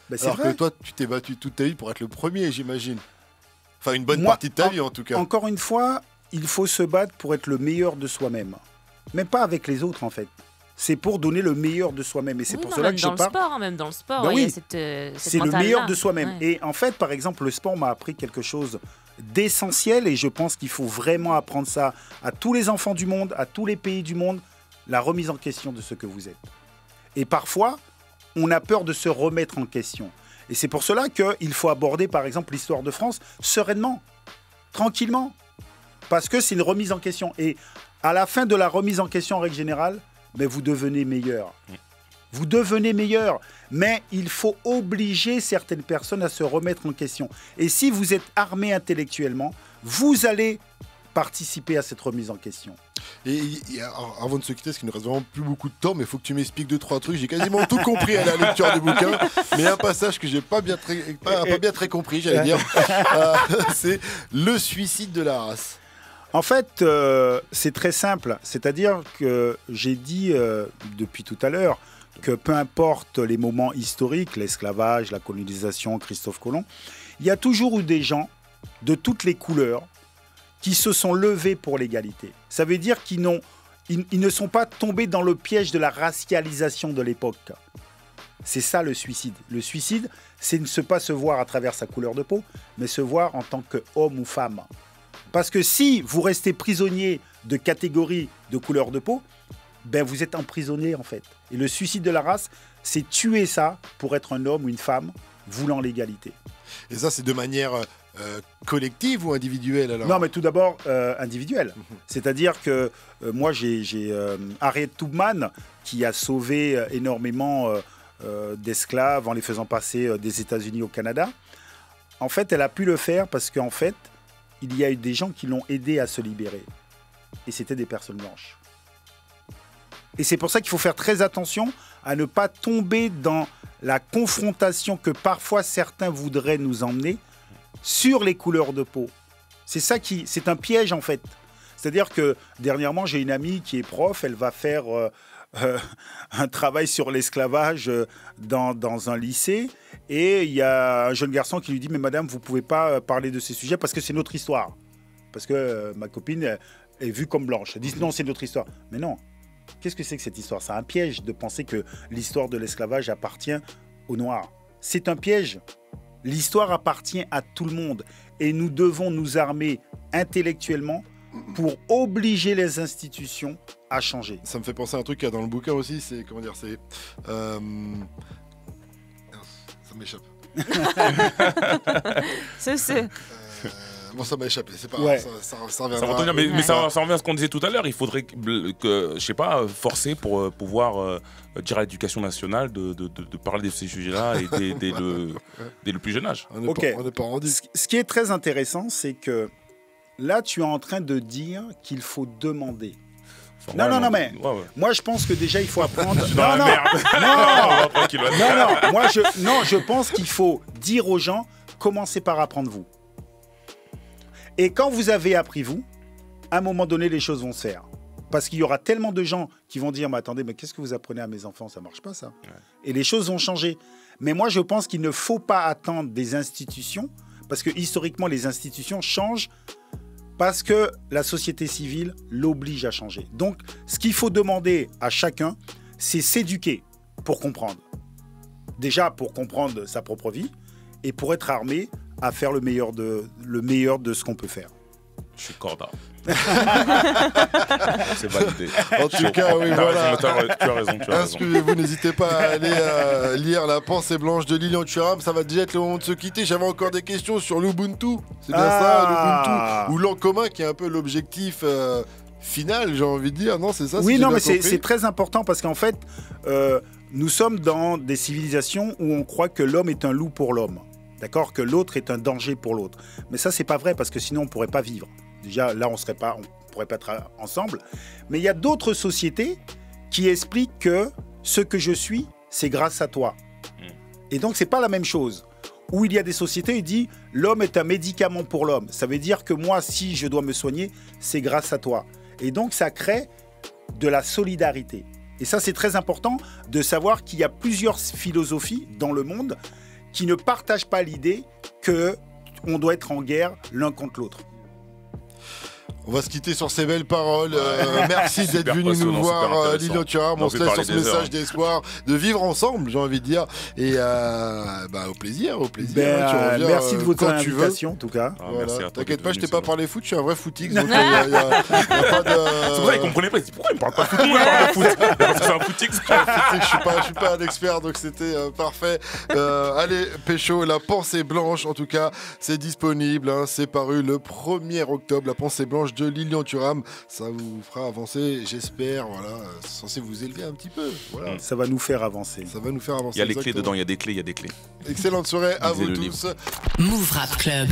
Ben,
alors que toi, tu t'es battu toute ta vie pour être le premier, j'imagine. Enfin, une bonne partie de ta vie en tout cas.
Encore une fois, il faut se battre pour être le meilleur de soi-même. Même pas avec les autres en fait. C'est pour donner le meilleur de soi-même. Et c'est pour cela que je parle.
Même dans le sport,
ben
il y a
oui, c'est le meilleur de soi-même. Ouais. Et en fait, par exemple, le sport m'a appris quelque chose d'essentiel. Et je pense qu'il faut vraiment apprendre ça à tous les enfants du monde, à tous les pays du monde. La remise en question de ce que vous êtes. Et parfois, on a peur de se remettre en question. Et c'est pour cela qu'il faut aborder, par exemple, l'histoire de France sereinement, tranquillement. Parce que c'est une remise en question. Et à la fin de la remise en question, en règle générale, mais vous devenez meilleur. Vous devenez meilleur. Mais il faut obliger certaines personnes à se remettre en question. Et si vous êtes armé intellectuellement, vous allez participer à cette remise en question.
Et avant de se quitter, parce qu'il ne reste vraiment plus beaucoup de temps, mais il faut que tu m'expliques 2-3 trucs. J'ai quasiment tout compris à la lecture du bouquin, mais un passage que j'ai pas bien très compris, j'allais dire, c'est le suicide de la race.
En fait, c'est très simple. C'est-à-dire que j'ai dit depuis tout à l'heure que peu importe les moments historiques, l'esclavage, la colonisation, Christophe Colomb, il y a toujours eu des gens de toutes les couleurs qui se sont levés pour l'égalité. Ça veut dire qu'ils ne sont pas tombés dans le piège de la racialisation de l'époque. C'est ça le suicide. Le suicide, c'est ne pas se voir à travers sa couleur de peau, mais se voir en tant qu'homme ou femme. Parce que si vous restez prisonnier de catégories de couleur de peau, ben vous êtes emprisonné en fait. Et le suicide de la race, c'est tuer ça pour être un homme ou une femme voulant l'égalité.
Et ça, c'est de manière collective ou individuelle alors ?
Non, mais tout d'abord individuelle. C'est-à-dire que moi, j'ai Harriet Tubman qui a sauvé énormément d'esclaves en les faisant passer des États-Unis au Canada. En fait, elle a pu le faire parce qu'en fait, il y a eu des gens qui l'ont aidé à se libérer. Et c'était des personnes blanches. Et c'est pour ça qu'il faut faire très attention à ne pas tomber dans la confrontation que parfois certains voudraient nous emmener sur les couleurs de peau. C'est un piège en fait. C'est-à-dire que dernièrement, j'ai une amie qui est prof, elle va faire un travail sur l'esclavage dans un lycée. Et il y a un jeune garçon qui lui dit « Mais madame, vous ne pouvez pas parler de ces sujets parce que c'est notre histoire. » Parce que ma copine est vue comme blanche. Elle dit « Non, c'est notre histoire. » Mais non. Qu'est-ce que c'est que cette histoire ? C'est un piège de penser que l'histoire de l'esclavage appartient aux Noirs. C'est un piège. L'histoire appartient à tout le monde. Et nous devons nous armer intellectuellement pour obliger les institutions à changer.
Ça me fait penser à un truc qu'il y a dans le bouquin aussi, c'est, comment dire, c'est... ça m'échappe. Bon, ça m'a échappé, c'est pas grave, ça reviendra.
Mais ça revient à ce qu'on disait tout à l'heure, il faudrait que, je sais pas, forcer pour pouvoir dire à l'éducation nationale de parler de ces sujets-là et dès le plus jeune âge.
On n'est pas rendu.
Ce qui est très intéressant, c'est que là, tu es en train de dire qu'il faut demander. Non, mais moi, je pense que déjà, il faut apprendre... Non, je pense qu'il faut dire aux gens, commencez par apprendre vous. Et quand vous avez appris vous, à un moment donné, les choses vont se faire. Parce qu'il y aura tellement de gens qui vont dire « Mais attendez, mais qu'est-ce que vous apprenez à mes enfants ? Ça ne marche pas, ça. » Et les choses vont changer. Mais moi, je pense qu'il ne faut pas attendre des institutions, parce que historiquement, les institutions changent parce que la société civile l'oblige à changer. Donc, ce qu'il faut demander à chacun, c'est s'éduquer pour comprendre. Déjà, pour comprendre sa propre vie et pour être armé à faire le meilleur de ce qu'on peut faire.
Je suis Corda. C'est validé.
En tout cas, oui, voilà.
Tu as raison.
Inscrivez-vous, n'hésitez pas à aller lire La pensée blanche de Lilian Thuram. Ça va déjà être le moment de se quitter. J'avais encore des questions sur l'Ubuntu. C'est bien ça, l'Ubuntu. Ou l'en commun, qui est un peu l'objectif final, j'ai envie de dire. Non, c'est ça.
Oui, non, mais c'est très important parce qu'en fait, nous sommes dans des civilisations où on croit que l'homme est un loup pour l'homme. D'accord, que l'autre est un danger pour l'autre. Mais ça, c'est pas vrai parce que sinon, on pourrait pas vivre. Déjà, là, on pourrait pas être ensemble. Mais il y a d'autres sociétés qui expliquent que ce que je suis, c'est grâce à toi. Et donc, c'est pas la même chose. Où il y a des sociétés, il dit l'homme est un médicament pour l'homme. Ça veut dire que moi, si je dois me soigner, c'est grâce à toi. Et donc, ça crée de la solidarité. Et ça, c'est très important de savoir qu'il y a plusieurs philosophies dans le monde qui ne partagent pas l'idée qu'on doit être en guerre l'un contre l'autre.
On va se quitter sur ces belles paroles. Merci d'être venu nous voir, Lilian Thuram. On se laisse sur ce message d'espoir, de vivre ensemble, j'ai envie de dire. Et au plaisir.
Merci de votre invitation, en tout cas.
Voilà. T'inquiète pas, je t'ai pas parlé foot, je suis un vrai footix. Donc y a pas de...
C'est vrai, il comprenait pas. Il dit pourquoi il me parle pas de foot? Moi, il parle de foot. C'est un footix.
Je suis pas un expert, donc c'était parfait. Allez, Pécho, La pensée blanche, en tout cas, c'est disponible. C'est paru le 1er octobre. La pensée blanche de Lilian Thuram, ça vous fera avancer, j'espère. Voilà, c'est censé vous élever un petit peu. Voilà.
Ça va nous faire avancer.
Il y a les clés dedans, il y a des clés.
Excellente soirée à vous tous.
Move Rap Club.